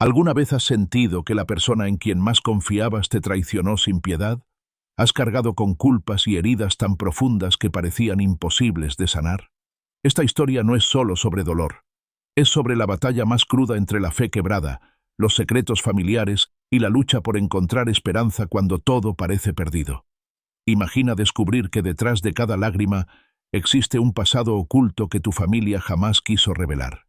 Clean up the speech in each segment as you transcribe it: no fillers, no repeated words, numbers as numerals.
¿Alguna vez has sentido que la persona en quien más confiabas te traicionó sin piedad? ¿Has cargado con culpas y heridas tan profundas que parecían imposibles de sanar? Esta historia no es solo sobre dolor. Es sobre la batalla más cruda entre la fe quebrada, los secretos familiares y la lucha por encontrar esperanza cuando todo parece perdido. Imagina descubrir que detrás de cada lágrima existe un pasado oculto que tu familia jamás quiso revelar.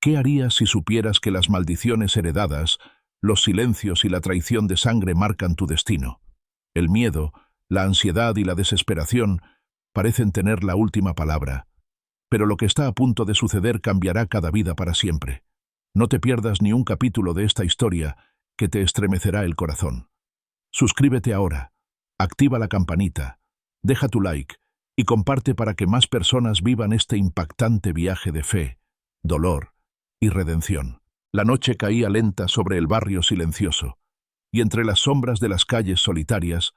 ¿Qué harías si supieras que las maldiciones heredadas, los silencios y la traición de sangre marcan tu destino? El miedo, la ansiedad y la desesperación parecen tener la última palabra, pero lo que está a punto de suceder cambiará cada vida para siempre. No te pierdas ni un capítulo de esta historia que te estremecerá el corazón. Suscríbete ahora, activa la campanita, deja tu like y comparte para que más personas vivan este impactante viaje de fe, dolor y redención. La noche caía lenta sobre el barrio silencioso, y entre las sombras de las calles solitarias,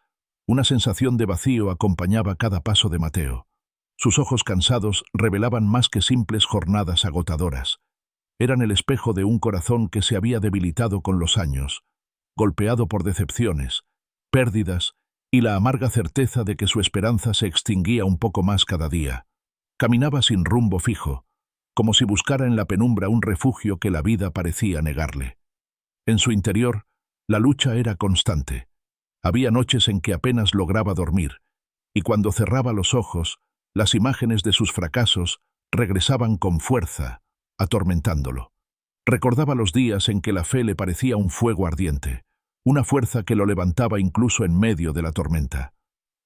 una sensación de vacío acompañaba cada paso de Mateo. Sus ojos cansados revelaban más que simples jornadas agotadoras. Eran el espejo de un corazón que se había debilitado con los años, golpeado por decepciones, pérdidas y la amarga certeza de que su esperanza se extinguía un poco más cada día. Caminaba sin rumbo fijo, como si buscara en la penumbra un refugio que la vida parecía negarle. En su interior, la lucha era constante. Había noches en que apenas lograba dormir, y cuando cerraba los ojos, las imágenes de sus fracasos regresaban con fuerza, atormentándolo. Recordaba los días en que la fe le parecía un fuego ardiente, una fuerza que lo levantaba incluso en medio de la tormenta.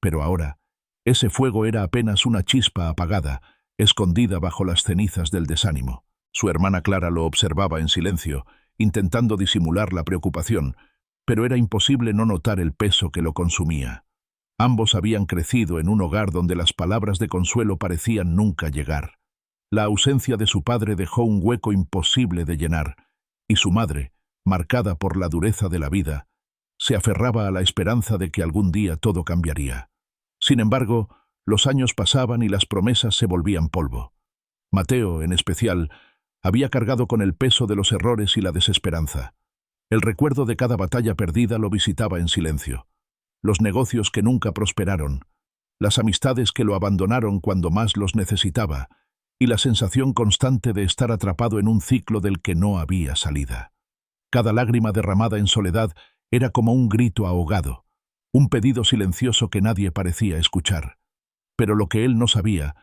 Pero ahora, ese fuego era apenas una chispa apagada, escondida bajo las cenizas del desánimo. Su hermana Clara lo observaba en silencio, intentando disimular la preocupación, pero era imposible no notar el peso que lo consumía. Ambos habían crecido en un hogar donde las palabras de consuelo parecían nunca llegar. La ausencia de su padre dejó un hueco imposible de llenar, y su madre, marcada por la dureza de la vida, se aferraba a la esperanza de que algún día todo cambiaría. Sin embargo, los años pasaban y las promesas se volvían polvo. Mateo, en especial, había cargado con el peso de los errores y la desesperanza. El recuerdo de cada batalla perdida lo visitaba en silencio. Los negocios que nunca prosperaron, las amistades que lo abandonaron cuando más los necesitaba, y la sensación constante de estar atrapado en un ciclo del que no había salida. Cada lágrima derramada en soledad era como un grito ahogado, un pedido silencioso que nadie parecía escuchar. Pero lo que él no sabía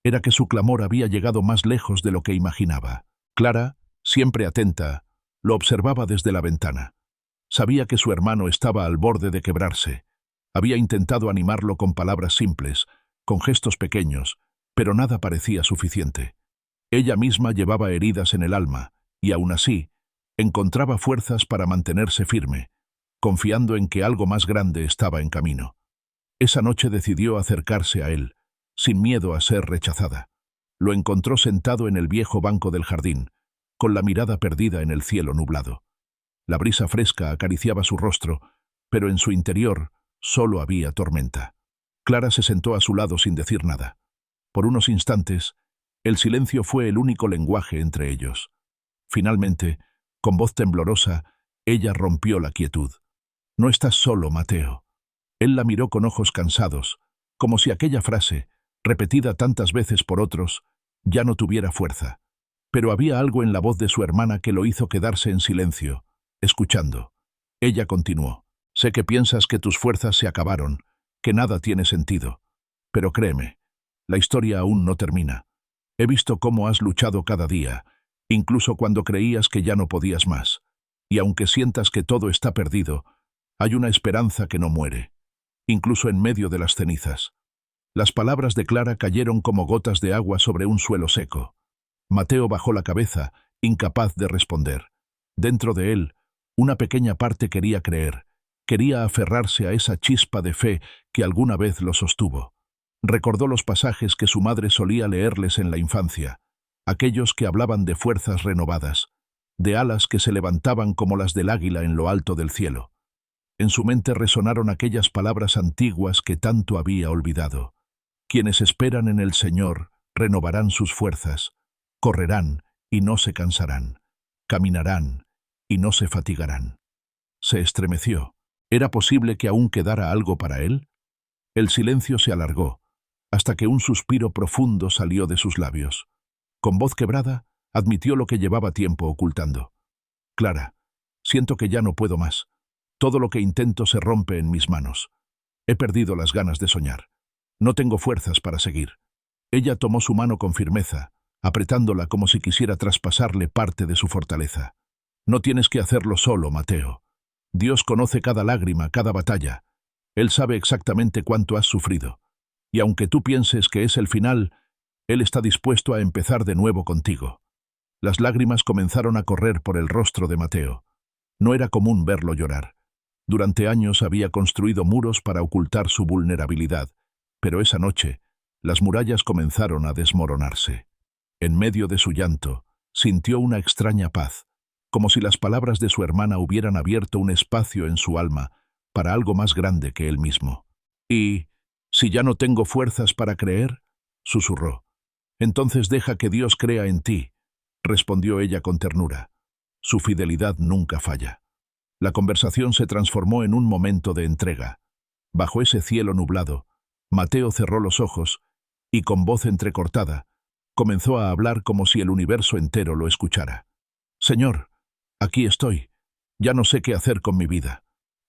era que su clamor había llegado más lejos de lo que imaginaba. Clara, siempre atenta, lo observaba desde la ventana. Sabía que su hermano estaba al borde de quebrarse. Había intentado animarlo con palabras simples, con gestos pequeños, pero nada parecía suficiente. Ella misma llevaba heridas en el alma, y aún así, encontraba fuerzas para mantenerse firme, confiando en que algo más grande estaba en camino. Esa noche decidió acercarse a él, sin miedo a ser rechazada. Lo encontró sentado en el viejo banco del jardín, con la mirada perdida en el cielo nublado. La brisa fresca acariciaba su rostro, pero en su interior solo había tormenta. Clara se sentó a su lado sin decir nada. Por unos instantes, el silencio fue el único lenguaje entre ellos. Finalmente, con voz temblorosa, ella rompió la quietud. «No estás solo, Mateo». Él la miró con ojos cansados, como si aquella frase, repetida tantas veces por otros, ya no tuviera fuerza. Pero había algo en la voz de su hermana que lo hizo quedarse en silencio, escuchando. Ella continuó. «Sé que piensas que tus fuerzas se acabaron, que nada tiene sentido. Pero créeme, la historia aún no termina. He visto cómo has luchado cada día, incluso cuando creías que ya no podías más. Y aunque sientas que todo está perdido, hay una esperanza que no muere, incluso en medio de las cenizas». Las palabras de Clara cayeron como gotas de agua sobre un suelo seco. Mateo bajó la cabeza, incapaz de responder. Dentro de él, una pequeña parte quería creer, quería aferrarse a esa chispa de fe que alguna vez lo sostuvo. Recordó los pasajes que su madre solía leerles en la infancia, aquellos que hablaban de fuerzas renovadas, de alas que se levantaban como las del águila en lo alto del cielo. En su mente resonaron aquellas palabras antiguas que tanto había olvidado. Quienes esperan en el Señor renovarán sus fuerzas, correrán y no se cansarán, caminarán y no se fatigarán. Se estremeció. ¿Era posible que aún quedara algo para él? El silencio se alargó, hasta que un suspiro profundo salió de sus labios. Con voz quebrada, admitió lo que llevaba tiempo ocultando. Clara, siento que ya no puedo más. Todo lo que intento se rompe en mis manos. He perdido las ganas de soñar. No tengo fuerzas para seguir. Ella tomó su mano con firmeza, apretándola como si quisiera traspasarle parte de su fortaleza. No tienes que hacerlo solo, Mateo. Dios conoce cada lágrima, cada batalla. Él sabe exactamente cuánto has sufrido. Y aunque tú pienses que es el final, Él está dispuesto a empezar de nuevo contigo. Las lágrimas comenzaron a correr por el rostro de Mateo. No era común verlo llorar. Durante años había construido muros para ocultar su vulnerabilidad, pero esa noche, las murallas comenzaron a desmoronarse. En medio de su llanto, sintió una extraña paz, como si las palabras de su hermana hubieran abierto un espacio en su alma para algo más grande que él mismo. Y, si ya no tengo fuerzas para creer, susurró. Entonces deja que Dios crea en ti, respondió ella con ternura. Su fidelidad nunca falla. La conversación se transformó en un momento de entrega. Bajo ese cielo nublado, Mateo cerró los ojos y, con voz entrecortada, comenzó a hablar como si el universo entero lo escuchara. Señor, aquí estoy. Ya no sé qué hacer con mi vida.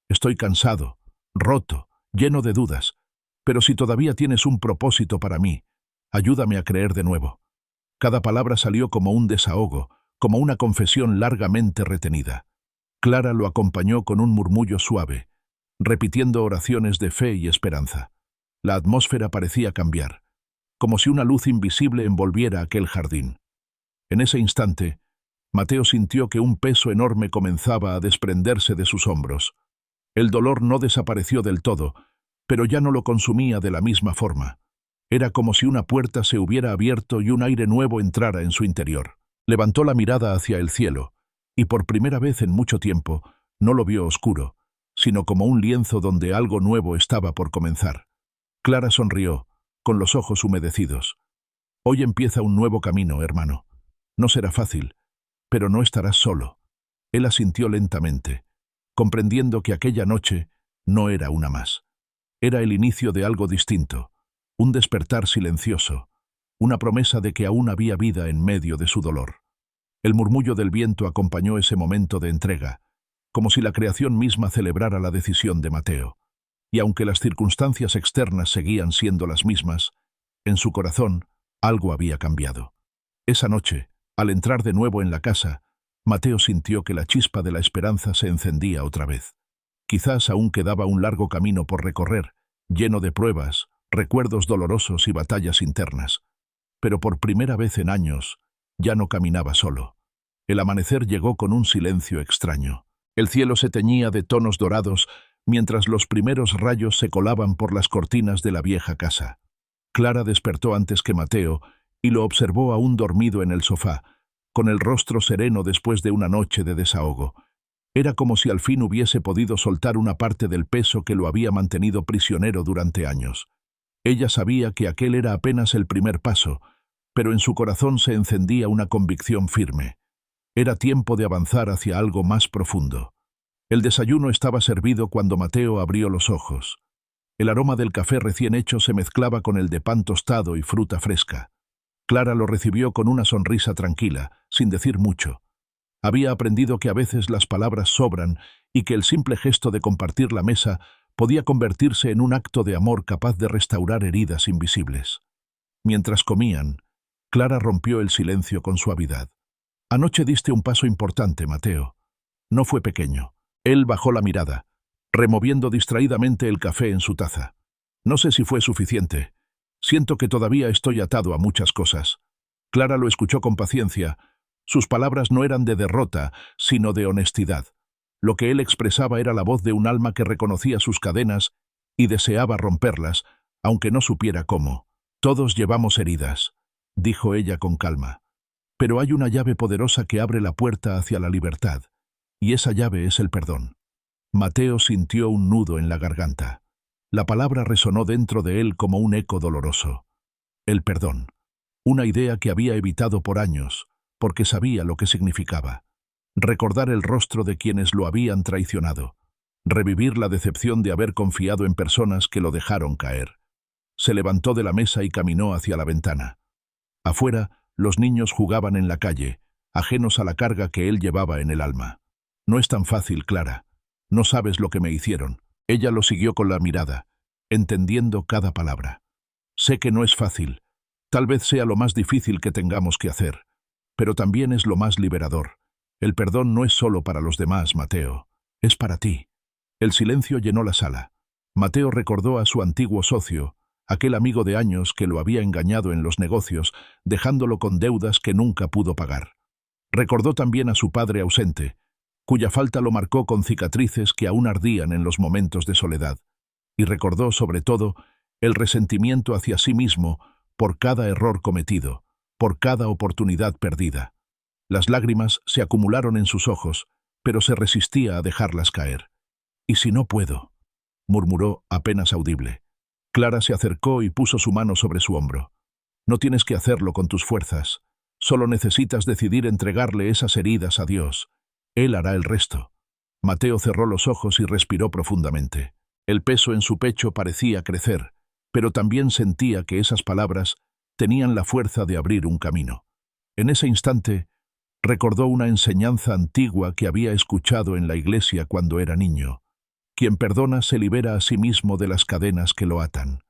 Estoy cansado, roto, lleno de dudas, pero si todavía tienes un propósito para mí, ayúdame a creer de nuevo. Cada palabra salió como un desahogo, como una confesión largamente retenida. Clara lo acompañó con un murmullo suave, repitiendo oraciones de fe y esperanza. La atmósfera parecía cambiar, como si una luz invisible envolviera aquel jardín. En ese instante, Mateo sintió que un peso enorme comenzaba a desprenderse de sus hombros. El dolor no desapareció del todo, pero ya no lo consumía de la misma forma. Era como si una puerta se hubiera abierto y un aire nuevo entrara en su interior. Levantó la mirada hacia el cielo, y por primera vez en mucho tiempo no lo vio oscuro, sino como un lienzo donde algo nuevo estaba por comenzar. Clara sonrió, con los ojos humedecidos. Hoy empieza un nuevo camino, hermano. No será fácil, pero no estarás solo. Él asintió lentamente, comprendiendo que aquella noche no era una más. Era el inicio de algo distinto, un despertar silencioso, una promesa de que aún había vida en medio de su dolor. El murmullo del viento acompañó ese momento de entrega, como si la creación misma celebrara la decisión de Mateo. Y aunque las circunstancias externas seguían siendo las mismas, en su corazón algo había cambiado. Esa noche, al entrar de nuevo en la casa, Mateo sintió que la chispa de la esperanza se encendía otra vez. Quizás aún quedaba un largo camino por recorrer, lleno de pruebas, recuerdos dolorosos y batallas internas. Pero por primera vez en años, ya no caminaba solo. El amanecer llegó con un silencio extraño. El cielo se teñía de tonos dorados, mientras los primeros rayos se colaban por las cortinas de la vieja casa. Clara despertó antes que Mateo y lo observó aún dormido en el sofá, con el rostro sereno después de una noche de desahogo. Era como si al fin hubiese podido soltar una parte del peso que lo había mantenido prisionero durante años. Ella sabía que aquel era apenas el primer paso, pero en su corazón se encendía una convicción firme. Era tiempo de avanzar hacia algo más profundo. El desayuno estaba servido cuando Mateo abrió los ojos. El aroma del café recién hecho se mezclaba con el de pan tostado y fruta fresca. Clara lo recibió con una sonrisa tranquila, sin decir mucho. Había aprendido que a veces las palabras sobran y que el simple gesto de compartir la mesa podía convertirse en un acto de amor capaz de restaurar heridas invisibles. Mientras comían, Clara rompió el silencio con suavidad. Anoche diste un paso importante, Mateo. No fue pequeño. Él bajó la mirada, removiendo distraídamente el café en su taza. No sé si fue suficiente. Siento que todavía estoy atado a muchas cosas. Clara lo escuchó con paciencia. Sus palabras no eran de derrota, sino de honestidad. Lo que él expresaba era la voz de un alma que reconocía sus cadenas y deseaba romperlas, aunque no supiera cómo. Todos llevamos heridas, dijo ella con calma. Pero hay una llave poderosa que abre la puerta hacia la libertad, y esa llave es el perdón. Mateo sintió un nudo en la garganta. La palabra resonó dentro de él como un eco doloroso. El perdón. Una idea que había evitado por años, porque sabía lo que significaba. recordar el rostro de quienes lo habían traicionado, revivir la decepción de haber confiado en personas que lo dejaron caer. Se levantó de la mesa y caminó hacia la ventana. Afuera, los niños jugaban en la calle, ajenos a la carga que él llevaba en el alma. «No es tan fácil, Clara. No sabes lo que me hicieron». Ella lo siguió con la mirada, entendiendo cada palabra. «Sé que no es fácil. Tal vez sea lo más difícil que tengamos que hacer, pero también es lo más liberador. El perdón no es solo para los demás, Mateo. Es para ti». El silencio llenó la sala. Mateo recordó a su antiguo socio, aquel amigo de años que lo había engañado en los negocios, dejándolo con deudas que nunca pudo pagar. Recordó también a su padre ausente, cuya falta lo marcó con cicatrices que aún ardían en los momentos de soledad. Y recordó, sobre todo, el resentimiento hacia sí mismo por cada error cometido, por cada oportunidad perdida. Las lágrimas se acumularon en sus ojos, pero se resistía a dejarlas caer. «¿Y si no puedo?», murmuró apenas audible. Clara se acercó y puso su mano sobre su hombro. «No tienes que hacerlo con tus fuerzas. Solo necesitas decidir entregarle esas heridas a Dios. Él hará el resto». Mateo cerró los ojos y respiró profundamente. El peso en su pecho parecía crecer, pero también sentía que esas palabras tenían la fuerza de abrir un camino. En ese instante, recordó una enseñanza antigua que había escuchado en la iglesia cuando era niño. Quien perdona se libera a sí mismo de las cadenas que lo atan.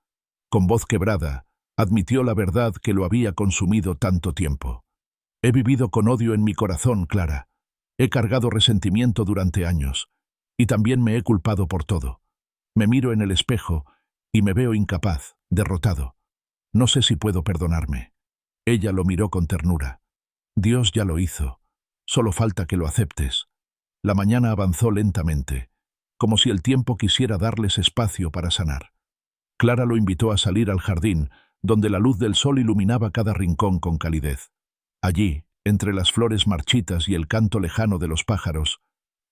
Con voz quebrada, admitió la verdad que lo había consumido tanto tiempo. «He vivido con odio en mi corazón, Clara. He cargado resentimiento durante años, y también me he culpado por todo. Me miro en el espejo y me veo incapaz, derrotado. No sé si puedo perdonarme». Ella lo miró con ternura. «Dios ya lo hizo. Solo falta que lo aceptes». La mañana avanzó lentamente, como si el tiempo quisiera darles espacio para sanar. Clara lo invitó a salir al jardín, donde la luz del sol iluminaba cada rincón con calidez. Allí, entre las flores marchitas y el canto lejano de los pájaros,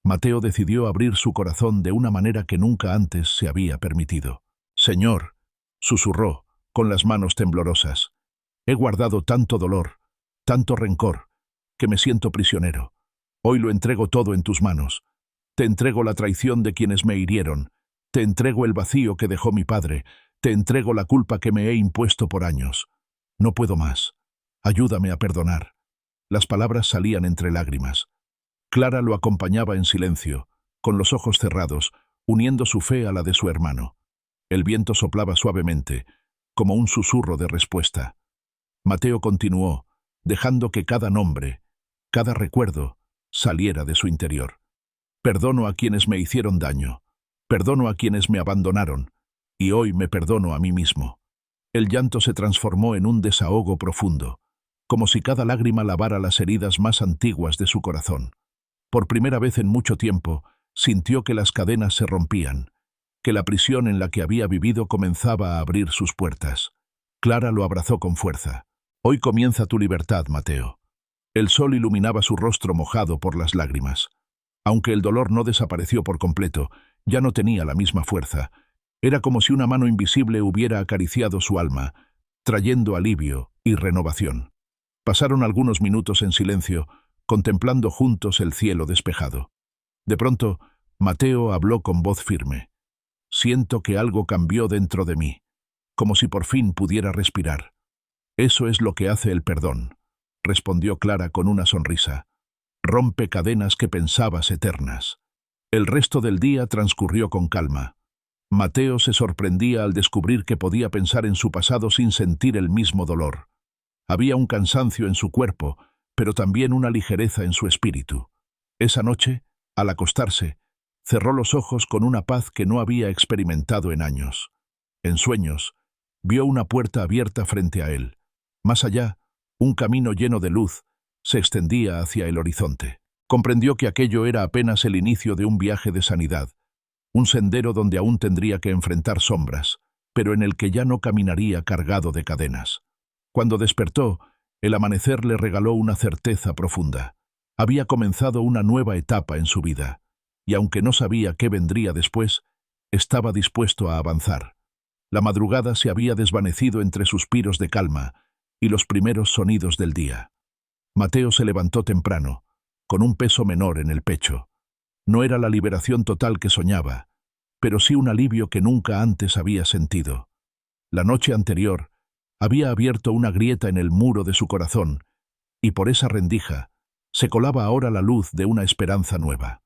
Mateo decidió abrir su corazón de una manera que nunca antes se había permitido. «Señor», susurró, con las manos temblorosas, «he guardado tanto dolor, tanto rencor, que me siento prisionero. Hoy lo entrego todo en tus manos. Te entrego la traición de quienes me hirieron, te entrego el vacío que dejó mi padre, te entrego la culpa que me he impuesto por años. No puedo más. Ayúdame a perdonar». Las palabras salían entre lágrimas. Clara lo acompañaba en silencio, con los ojos cerrados, uniendo su fe a la de su hermano. El viento soplaba suavemente, como un susurro de respuesta. Mateo continuó, dejando que cada nombre, cada recuerdo, saliera de su interior. «Perdono a quienes me hicieron daño, perdono a quienes me abandonaron, y hoy me perdono a mí mismo». El llanto se transformó en un desahogo profundo, como si cada lágrima lavara las heridas más antiguas de su corazón. Por primera vez en mucho tiempo, sintió que las cadenas se rompían, que la prisión en la que había vivido comenzaba a abrir sus puertas. Clara lo abrazó con fuerza. «Hoy comienza tu libertad, Mateo». El sol iluminaba su rostro mojado por las lágrimas. Aunque el dolor no desapareció por completo, ya no tenía la misma fuerza. Era como si una mano invisible hubiera acariciado su alma, trayendo alivio y renovación. Pasaron algunos minutos en silencio, contemplando juntos el cielo despejado. De pronto, Mateo habló con voz firme. «Siento que algo cambió dentro de mí, como si por fin pudiera respirar». «Eso es lo que hace el perdón», respondió Clara con una sonrisa. «Rompe cadenas que pensabas eternas». El resto del día transcurrió con calma. Mateo se sorprendía al descubrir que podía pensar en su pasado sin sentir el mismo dolor. Había un cansancio en su cuerpo, pero también una ligereza en su espíritu. Esa noche, al acostarse, cerró los ojos con una paz que no había experimentado en años. En sueños, vio una puerta abierta frente a él. Más allá, un camino lleno de luz se extendía hacia el horizonte. Comprendió que aquello era apenas el inicio de un viaje de sanidad, un sendero donde aún tendría que enfrentar sombras, pero en el que ya no caminaría cargado de cadenas. Cuando despertó, el amanecer le regaló una certeza profunda. Había comenzado una nueva etapa en su vida, y aunque no sabía qué vendría después, estaba dispuesto a avanzar. La madrugada se había desvanecido entre suspiros de calma y los primeros sonidos del día. Mateo se levantó temprano, con un peso menor en el pecho. No era la liberación total que soñaba, pero sí un alivio que nunca antes había sentido. La noche anterior había abierto una grieta en el muro de su corazón, y por esa rendija se colaba ahora la luz de una esperanza nueva.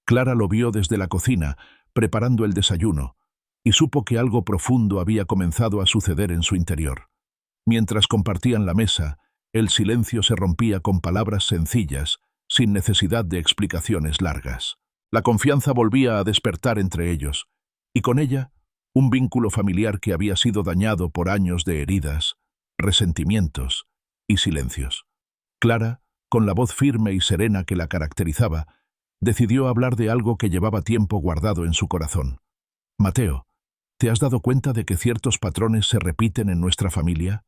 Clara lo vio desde la cocina, preparando el desayuno, y supo que algo profundo había comenzado a suceder en su interior. Mientras compartían la mesa, el silencio se rompía con palabras sencillas, sin necesidad de explicaciones largas. La confianza volvía a despertar entre ellos, y con ella, un vínculo familiar que había sido dañado por años de heridas, resentimientos y silencios. Clara, con la voz firme y serena que la caracterizaba, decidió hablar de algo que llevaba tiempo guardado en su corazón. «Mateo, ¿te has dado cuenta de que ciertos patrones se repiten en nuestra familia?»,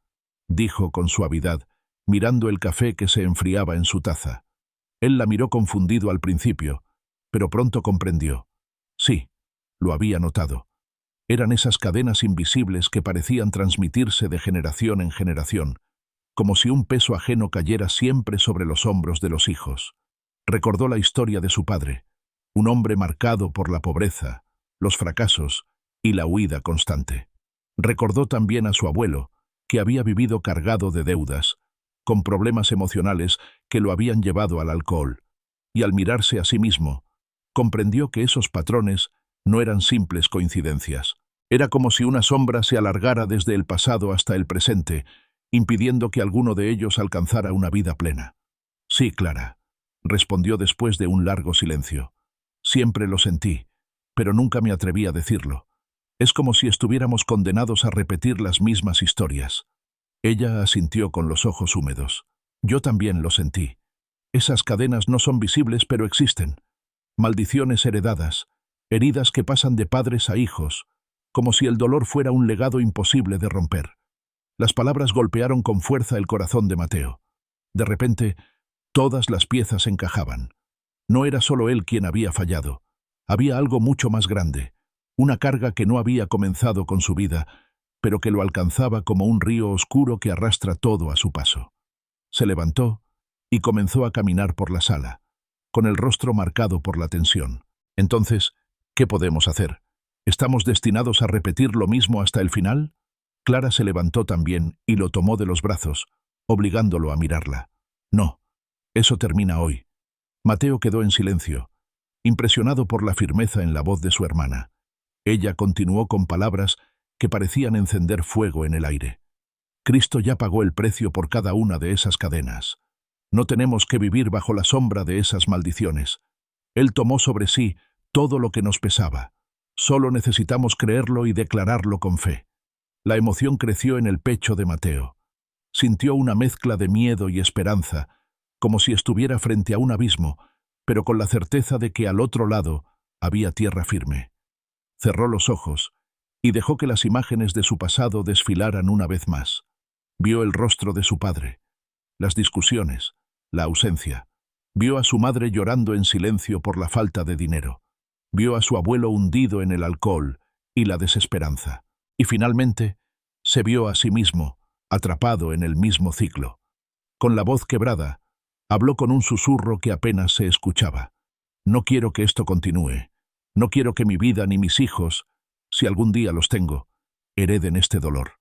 dijo con suavidad, mirando el café que se enfriaba en su taza. Él la miró confundido al principio, pero pronto comprendió. Sí, lo había notado. Eran esas cadenas invisibles que parecían transmitirse de generación en generación, como si un peso ajeno cayera siempre sobre los hombros de los hijos. Recordó la historia de su padre, un hombre marcado por la pobreza, los fracasos y la huida constante. Recordó también a su abuelo, que había vivido cargado de deudas, con problemas emocionales que lo habían llevado al alcohol, y al mirarse a sí mismo, comprendió que esos patrones no eran simples coincidencias. Era como si una sombra se alargara desde el pasado hasta el presente, impidiendo que alguno de ellos alcanzara una vida plena. «Sí, Clara», respondió después de un largo silencio. «Siempre lo sentí, pero nunca me atreví a decirlo. Es como si estuviéramos condenados a repetir las mismas historias». Ella asintió con los ojos húmedos. «Yo también lo sentí. Esas cadenas no son visibles, pero existen. Maldiciones heredadas, heridas que pasan de padres a hijos, como si el dolor fuera un legado imposible de romper». Las palabras golpearon con fuerza el corazón de Mateo. De repente, todas las piezas encajaban. No era solo él quien había fallado. Había algo mucho más grande, una carga que no había comenzado con su vida, pero que lo alcanzaba como un río oscuro que arrastra todo a su paso. Se levantó y comenzó a caminar por la sala, con el rostro marcado por la tensión. Entonces, ¿qué podemos hacer? ¿Estamos destinados a repetir lo mismo hasta el final? Clara se levantó también y lo tomó de los brazos, obligándolo a mirarla. «No, eso termina hoy». Mateo quedó en silencio, impresionado por la firmeza en la voz de su hermana. Ella continuó con palabras que parecían encender fuego en el aire. «Cristo ya pagó el precio por cada una de esas cadenas. No tenemos que vivir bajo la sombra de esas maldiciones. Él tomó sobre sí todo lo que nos pesaba. Solo necesitamos creerlo y declararlo con fe». La emoción creció en el pecho de Mateo. Sintió una mezcla de miedo y esperanza, como si estuviera frente a un abismo, pero con la certeza de que al otro lado había tierra firme. Cerró los ojos y dejó que las imágenes de su pasado desfilaran una vez más. Vio el rostro de su padre, las discusiones, la ausencia. Vio a su madre llorando en silencio por la falta de dinero. Vio a su abuelo hundido en el alcohol y la desesperanza. Y finalmente, se vio a sí mismo, atrapado en el mismo ciclo. Con la voz quebrada, habló con un susurro que apenas se escuchaba. «No quiero que esto continúe. No quiero que mi vida ni mis hijos, si algún día los tengo, hereden este dolor».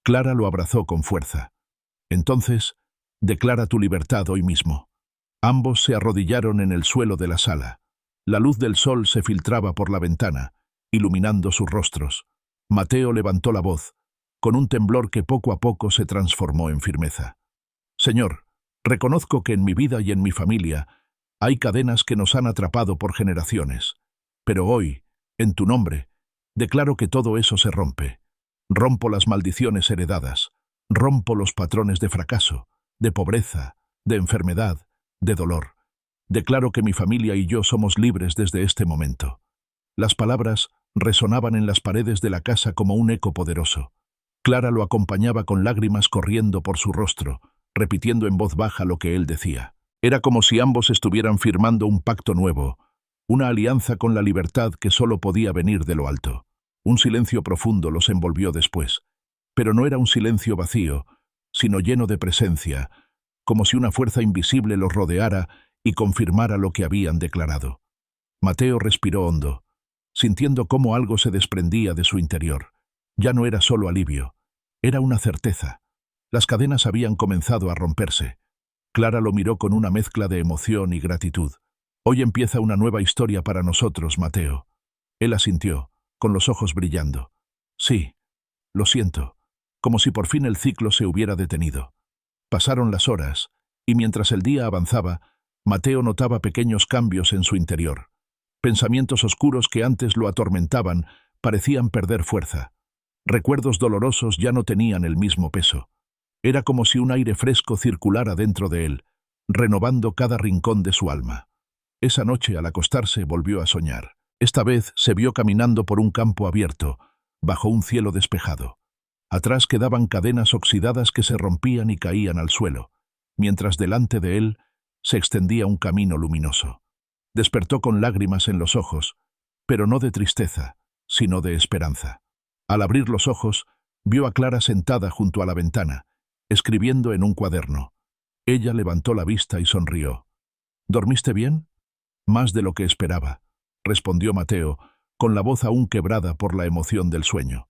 Clara lo abrazó con fuerza. «Entonces, declara tu libertad hoy mismo». Ambos se arrodillaron en el suelo de la sala. La luz del sol se filtraba por la ventana, iluminando sus rostros. Mateo levantó la voz, con un temblor que poco a poco se transformó en firmeza. «Señor, reconozco que en mi vida y en mi familia hay cadenas que nos han atrapado por generaciones, pero hoy, en tu nombre, declaro que todo eso se rompe. Rompo las maldiciones heredadas, rompo los patrones de fracaso, de pobreza, de enfermedad, de dolor. Declaro que mi familia y yo somos libres desde este momento». Las palabras resonaban en las paredes de la casa como un eco poderoso. Clara lo acompañaba con lágrimas corriendo por su rostro, repitiendo en voz baja lo que él decía. Era como si ambos estuvieran firmando un pacto nuevo, una alianza con la libertad que solo podía venir de lo alto. Un silencio profundo los envolvió después, pero no era un silencio vacío, sino lleno de presencia, como si una fuerza invisible los rodeara y confirmara lo que habían declarado. Mateo respiró hondo, sintiendo cómo algo se desprendía de su interior. Ya no era solo alivio, era una certeza. Las cadenas habían comenzado a romperse. Clara lo miró con una mezcla de emoción y gratitud. Hoy empieza una nueva historia para nosotros, Mateo. Él asintió, con los ojos brillando. Sí, lo siento, como si por fin el ciclo se hubiera detenido. Pasaron las horas, y mientras el día avanzaba, Mateo notaba pequeños cambios en su interior. Pensamientos oscuros que antes lo atormentaban parecían perder fuerza. Recuerdos dolorosos ya no tenían el mismo peso. Era como si un aire fresco circulara dentro de él, renovando cada rincón de su alma. Esa noche, al acostarse, volvió a soñar. Esta vez se vio caminando por un campo abierto, bajo un cielo despejado. Atrás quedaban cadenas oxidadas que se rompían y caían al suelo, mientras delante de él se extendía un camino luminoso. Despertó con lágrimas en los ojos, pero no de tristeza, sino de esperanza. Al abrir los ojos, vio a Clara sentada junto a la ventana, escribiendo en un cuaderno. Ella levantó la vista y sonrió. ¿Dormiste bien? Más de lo que esperaba, respondió Mateo, con la voz aún quebrada por la emoción del sueño.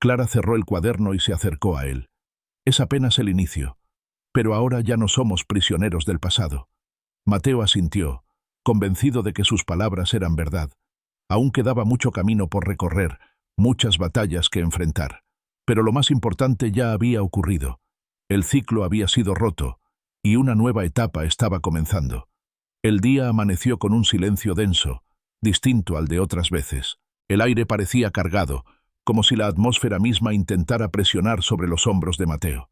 Clara cerró el cuaderno y se acercó a él. Es apenas el inicio, pero ahora ya no somos prisioneros del pasado. Mateo asintió, convencido de que sus palabras eran verdad. Aún quedaba mucho camino por recorrer, muchas batallas que enfrentar. Pero lo más importante ya había ocurrido. El ciclo había sido roto, y una nueva etapa estaba comenzando. El día amaneció con un silencio denso, distinto al de otras veces. El aire parecía cargado, como si la atmósfera misma intentara presionar sobre los hombros de Mateo.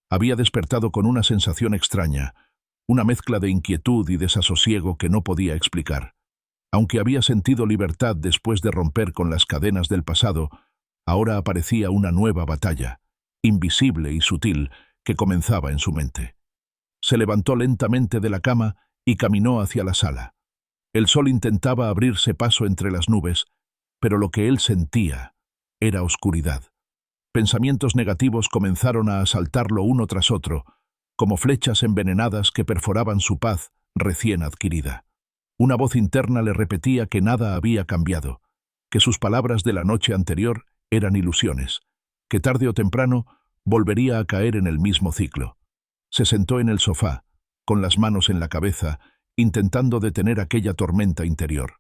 Había despertado con una sensación extraña, una mezcla de inquietud y desasosiego que no podía explicar. Aunque había sentido libertad después de romper con las cadenas del pasado, ahora aparecía una nueva batalla, invisible y sutil, que comenzaba en su mente. Se levantó lentamente de la cama y caminó hacia la sala. El sol intentaba abrirse paso entre las nubes, pero lo que él sentía era oscuridad. Pensamientos negativos comenzaron a asaltarlo uno tras otro, como flechas envenenadas que perforaban su paz recién adquirida. Una voz interna le repetía que nada había cambiado, que sus palabras de la noche anterior eran ilusiones, que tarde o temprano volvería a caer en el mismo ciclo. Se sentó en el sofá, con las manos en la cabeza, intentando detener aquella tormenta interior.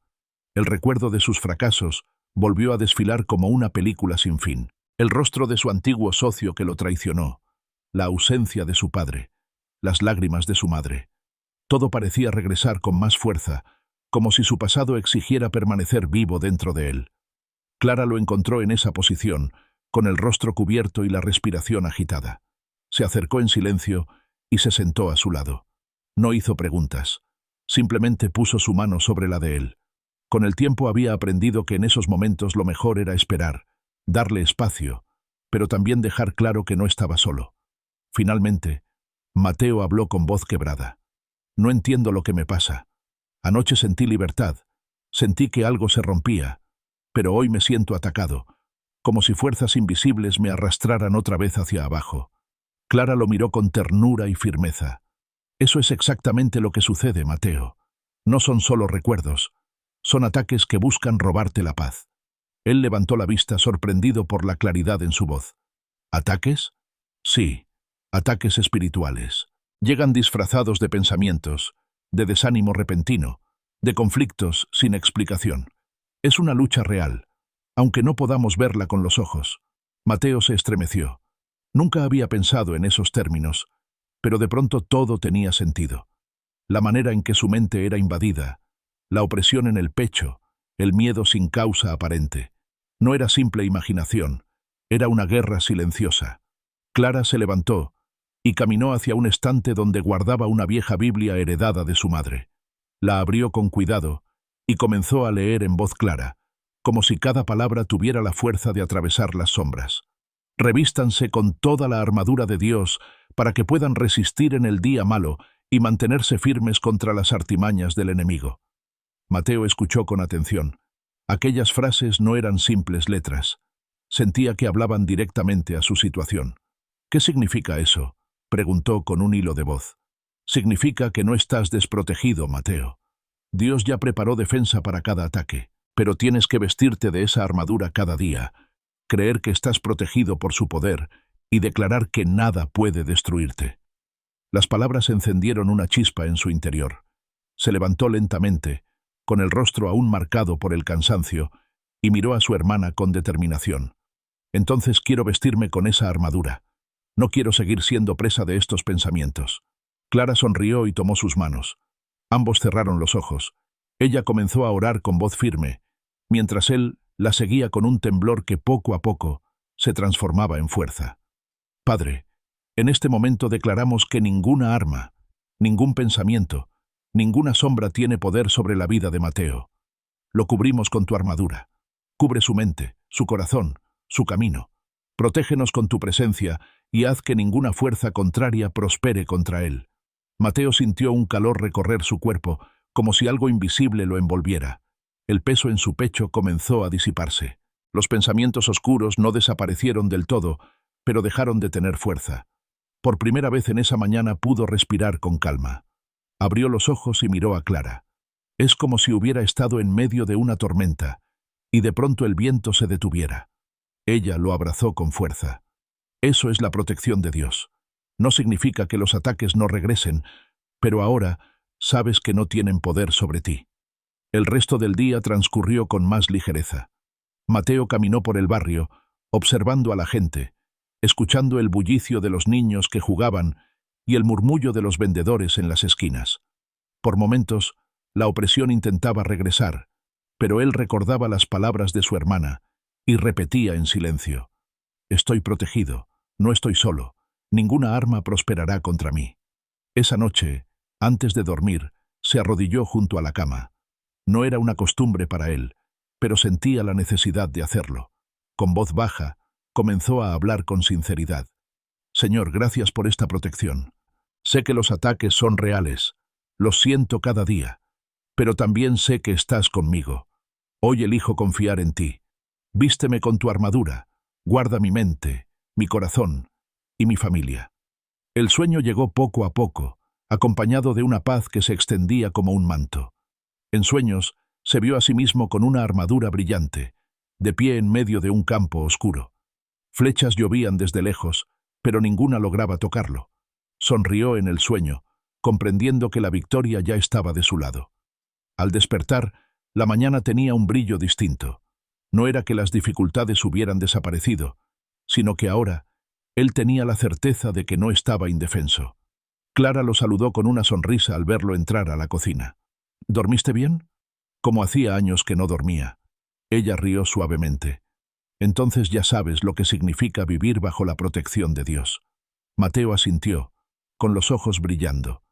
El recuerdo de sus fracasos volvió a desfilar como una película sin fin. El rostro de su antiguo socio que lo traicionó, la ausencia de su padre, las lágrimas de su madre. Todo parecía regresar con más fuerza, como si su pasado exigiera permanecer vivo dentro de él. Clara lo encontró en esa posición, con el rostro cubierto y la respiración agitada. Se acercó en silencio y se sentó a su lado. No hizo preguntas, simplemente puso su mano sobre la de él. Con el tiempo había aprendido que en esos momentos lo mejor era esperar, darle espacio, pero también dejar claro que no estaba solo. Finalmente, Mateo habló con voz quebrada. No entiendo lo que me pasa. Anoche sentí libertad, sentí que algo se rompía, pero hoy me siento atacado, como si fuerzas invisibles me arrastraran otra vez hacia abajo. Clara lo miró con ternura y firmeza. Eso es exactamente lo que sucede, Mateo. No son solo recuerdos, son ataques que buscan robarte la paz. Él levantó la vista sorprendido por la claridad en su voz. ¿Ataques? Sí, ataques espirituales. Llegan disfrazados de pensamientos, de desánimo repentino, de conflictos sin explicación. Es una lucha real, aunque no podamos verla con los ojos. Mateo se estremeció. Nunca había pensado en esos términos, pero de pronto todo tenía sentido. La manera en que su mente era invadida, la opresión en el pecho, el miedo sin causa aparente. No era simple imaginación, era una guerra silenciosa. Clara se levantó y caminó hacia un estante donde guardaba una vieja Biblia heredada de su madre. La abrió con cuidado y comenzó a leer en voz clara, como si cada palabra tuviera la fuerza de atravesar las sombras. Revístanse con toda la armadura de Dios para que puedan resistir en el día malo y mantenerse firmes contra las artimañas del enemigo. Mateo escuchó con atención. Aquellas frases no eran simples letras. Sentía que hablaban directamente a su situación. ¿Qué significa eso?, preguntó con un hilo de voz. Significa que no estás desprotegido, Mateo. Dios ya preparó defensa para cada ataque, pero tienes que vestirte de esa armadura cada día, creer que estás protegido por su poder y declarar que nada puede destruirte. Las palabras encendieron una chispa en su interior. Se levantó lentamente, con el rostro aún marcado por el cansancio, y miró a su hermana con determinación. Entonces quiero vestirme con esa armadura. No quiero seguir siendo presa de estos pensamientos. Clara sonrió y tomó sus manos. Ambos cerraron los ojos. Ella comenzó a orar con voz firme, mientras él la seguía con un temblor que poco a poco se transformaba en fuerza. Padre, en este momento declaramos que ninguna arma, ningún pensamiento, ninguna sombra tiene poder sobre la vida de Mateo. Lo cubrimos con tu armadura. Cubre su mente, su corazón, su camino. Protégenos con tu presencia y haz que ninguna fuerza contraria prospere contra él. Mateo sintió un calor recorrer su cuerpo, como si algo invisible lo envolviera. El peso en su pecho comenzó a disiparse. Los pensamientos oscuros no desaparecieron del todo, pero dejaron de tener fuerza. Por primera vez en esa mañana pudo respirar con calma. Abrió los ojos y miró a Clara. Es como si hubiera estado en medio de una tormenta, y de pronto el viento se detuviera. Ella lo abrazó con fuerza. Eso es la protección de Dios. No significa que los ataques no regresen, pero ahora sabes que no tienen poder sobre ti. El resto del día transcurrió con más ligereza. Mateo caminó por el barrio, observando a la gente, escuchando el bullicio de los niños que jugaban y el murmullo de los vendedores en las esquinas. Por momentos, la opresión intentaba regresar, pero él recordaba las palabras de su hermana y repetía en silencio: «Estoy protegido, no estoy solo, ninguna arma prosperará contra mí». Esa noche, antes de dormir, se arrodilló junto a la cama. No era una costumbre para él, pero sentía la necesidad de hacerlo. Con voz baja, comenzó a hablar con sinceridad. «Señor, gracias por esta protección. Sé que los ataques son reales, los siento cada día, pero también sé que estás conmigo. Hoy elijo confiar en ti. Vísteme con tu armadura, guarda mi mente, mi corazón y mi familia». El sueño llegó poco a poco, acompañado de una paz que se extendía como un manto. En sueños, se vio a sí mismo con una armadura brillante, de pie en medio de un campo oscuro. Flechas llovían desde lejos, pero ninguna lograba tocarlo. Sonrió en el sueño, comprendiendo que la victoria ya estaba de su lado. Al despertar, la mañana tenía un brillo distinto. No era que las dificultades hubieran desaparecido, sino que ahora él tenía la certeza de que no estaba indefenso. Clara lo saludó con una sonrisa al verlo entrar a la cocina. «¿Dormiste bien?». Como hacía años que no dormía. Ella rió suavemente. «Entonces ya sabes lo que significa vivir bajo la protección de Dios». Mateo asintió, con los ojos brillando.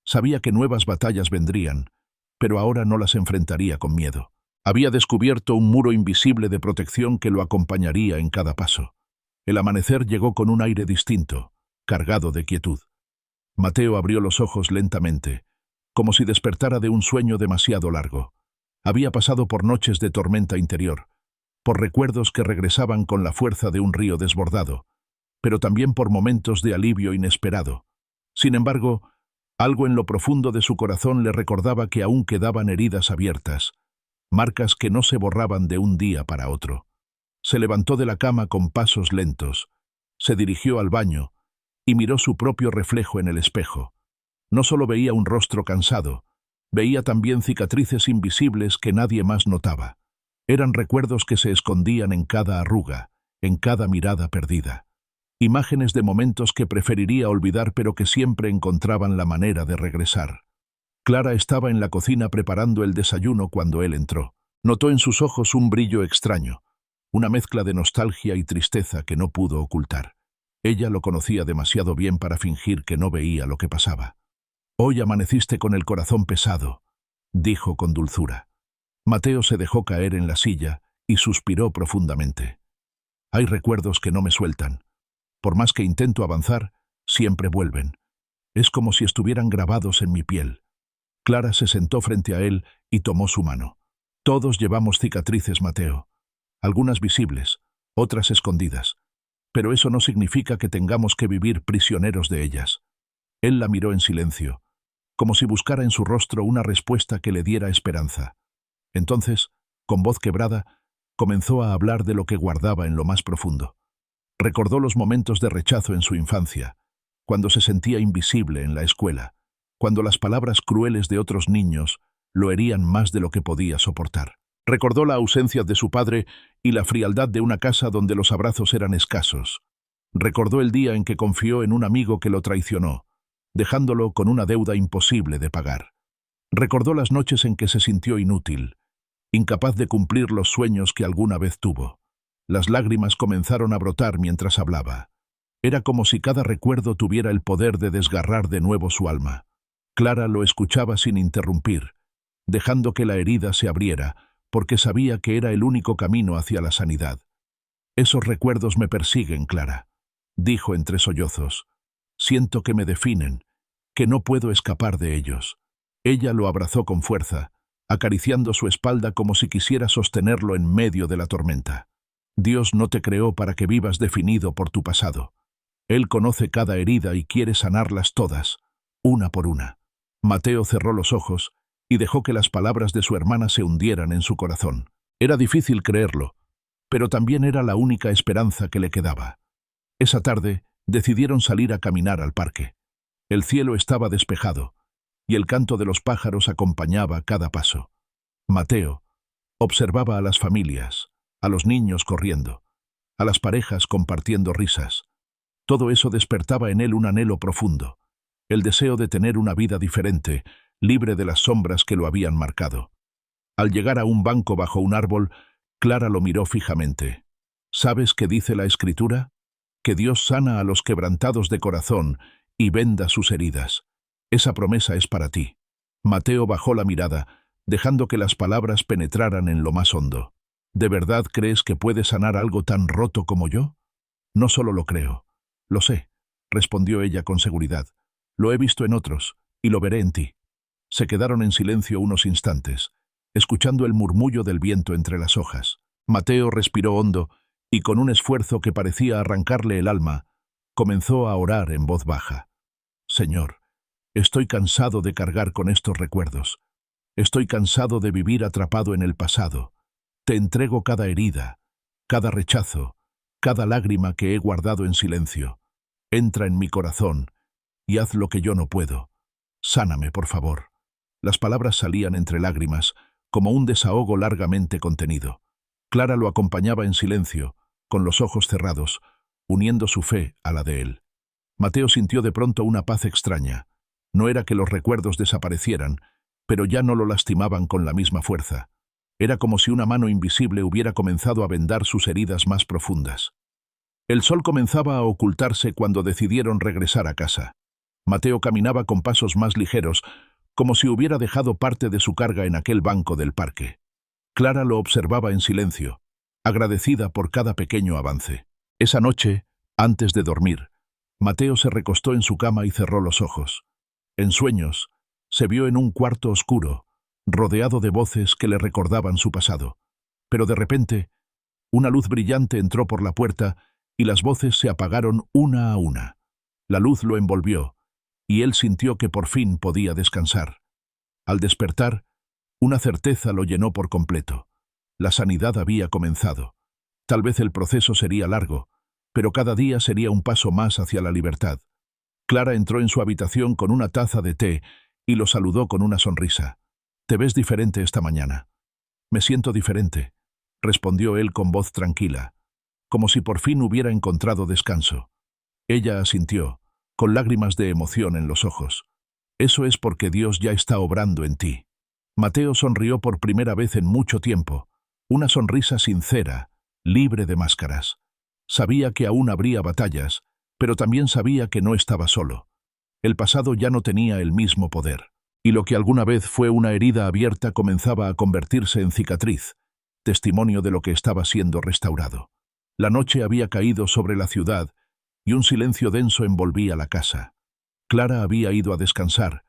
Sabía que nuevas batallas vendrían, pero ahora no las enfrentaría con miedo. Había descubierto un muro invisible de protección que lo acompañaría en cada paso. El amanecer llegó con un aire distinto, cargado de quietud. Mateo abrió los ojos lentamente, como si despertara de un sueño demasiado largo. Había pasado por noches de tormenta interior, por recuerdos que regresaban con la fuerza de un río desbordado, pero también por momentos de alivio inesperado. Sin embargo, algo en lo profundo de su corazón le recordaba que aún quedaban heridas abiertas, marcas que no se borraban de un día para otro. Se levantó de la cama con pasos lentos, se dirigió al baño y miró su propio reflejo en el espejo. No solo veía un rostro cansado, veía también cicatrices invisibles que nadie más notaba. Eran recuerdos que se escondían en cada arruga, en cada mirada perdida. Imágenes de momentos que preferiría olvidar pero que siempre encontraban la manera de regresar. Clara estaba en la cocina preparando el desayuno cuando él entró. Notó en sus ojos un brillo extraño, una mezcla de nostalgia y tristeza que no pudo ocultar. Ella lo conocía demasiado bien para fingir que no veía lo que pasaba. «Hoy amaneciste con el corazón pesado», dijo con dulzura. Mateo se dejó caer en la silla y suspiró profundamente. «Hay recuerdos que no me sueltan. Por más que intento avanzar, siempre vuelven. Es como si estuvieran grabados en mi piel». Clara se sentó frente a él y tomó su mano. «Todos llevamos cicatrices, Mateo. Algunas visibles, otras escondidas. Pero eso no significa que tengamos que vivir prisioneros de ellas». Él la miró en silencio, como si buscara en su rostro una respuesta que le diera esperanza. Entonces, con voz quebrada, comenzó a hablar de lo que guardaba en lo más profundo. Recordó los momentos de rechazo en su infancia, cuando se sentía invisible en la escuela, cuando las palabras crueles de otros niños lo herían más de lo que podía soportar. Recordó la ausencia de su padre y la frialdad de una casa donde los abrazos eran escasos. Recordó el día en que confió en un amigo que lo traicionó, dejándolo con una deuda imposible de pagar. Recordó las noches en que se sintió inútil, incapaz de cumplir los sueños que alguna vez tuvo. Las lágrimas comenzaron a brotar mientras hablaba. Era como si cada recuerdo tuviera el poder de desgarrar de nuevo su alma. Clara lo escuchaba sin interrumpir, dejando que la herida se abriera, porque sabía que era el único camino hacia la sanidad. «Esos recuerdos me persiguen, Clara», dijo entre sollozos. «Siento que me definen, que no puedo escapar de ellos». Ella lo abrazó con fuerza, acariciando su espalda como si quisiera sostenerlo en medio de la tormenta. «Dios no te creó para que vivas definido por tu pasado. Él conoce cada herida y quiere sanarlas todas, una por una». Mateo cerró los ojos y dejó que las palabras de su hermana se hundieran en su corazón. Era difícil creerlo, pero también era la única esperanza que le quedaba. Esa tarde decidieron salir a caminar al parque. El cielo estaba despejado, y el canto de los pájaros acompañaba cada paso. Mateo observaba a las familias, a los niños corriendo, a las parejas compartiendo risas. Todo eso despertaba en él un anhelo profundo, el deseo de tener una vida diferente, libre de las sombras que lo habían marcado. Al llegar a un banco bajo un árbol, Clara lo miró fijamente. «¿Sabes qué dice la Escritura? Que Dios sana a los quebrantados de corazón y venda sus heridas. Esa promesa es para ti». Mateo bajó la mirada, dejando que las palabras penetraran en lo más hondo. «¿De verdad crees que puede sanar algo tan roto como yo?» «No solo lo creo, lo sé», respondió ella con seguridad. «Lo he visto en otros, y lo veré en ti». Se quedaron en silencio unos instantes, escuchando el murmullo del viento entre las hojas. Mateo respiró hondo y, con un esfuerzo que parecía arrancarle el alma, comenzó a orar en voz baja. «Señor, estoy cansado de cargar con estos recuerdos. Estoy cansado de vivir atrapado en el pasado. Te entrego cada herida, cada rechazo, cada lágrima que he guardado en silencio. Entra en mi corazón y haz lo que yo no puedo. Sáname, por favor». Las palabras salían entre lágrimas, como un desahogo largamente contenido. Clara lo acompañaba en silencio, con los ojos cerrados, uniendo su fe a la de él. Mateo sintió de pronto una paz extraña. No era que los recuerdos desaparecieran, pero ya no lo lastimaban con la misma fuerza. Era como si una mano invisible hubiera comenzado a vendar sus heridas más profundas. El sol comenzaba a ocultarse cuando decidieron regresar a casa. Mateo caminaba con pasos más ligeros, como si hubiera dejado parte de su carga en aquel banco del parque. Clara lo observaba en silencio, agradecida por cada pequeño avance. Esa noche, antes de dormir, Mateo se recostó en su cama y cerró los ojos. En sueños, se vio en un cuarto oscuro, rodeado de voces que le recordaban su pasado. Pero de repente, una luz brillante entró por la puerta y las voces se apagaron una a una. La luz lo envolvió, y él sintió que por fin podía descansar. Al despertar, una certeza lo llenó por completo. La sanidad había comenzado. Tal vez el proceso sería largo, pero cada día sería un paso más hacia la libertad. Clara entró en su habitación con una taza de té y lo saludó con una sonrisa. «Te ves diferente esta mañana». «Me siento diferente», respondió él con voz tranquila, como si por fin hubiera encontrado descanso. Ella asintió, con lágrimas de emoción en los ojos. «Eso es porque Dios ya está obrando en ti». Mateo sonrió por primera vez en mucho tiempo, una sonrisa sincera, libre de máscaras. Sabía que aún habría batallas, pero también sabía que no estaba solo. El pasado ya no tenía el mismo poder, y lo que alguna vez fue una herida abierta comenzaba a convertirse en cicatriz, testimonio de lo que estaba siendo restaurado. La noche había caído sobre la ciudad, y un silencio denso envolvía la casa. Clara había ido a descansar,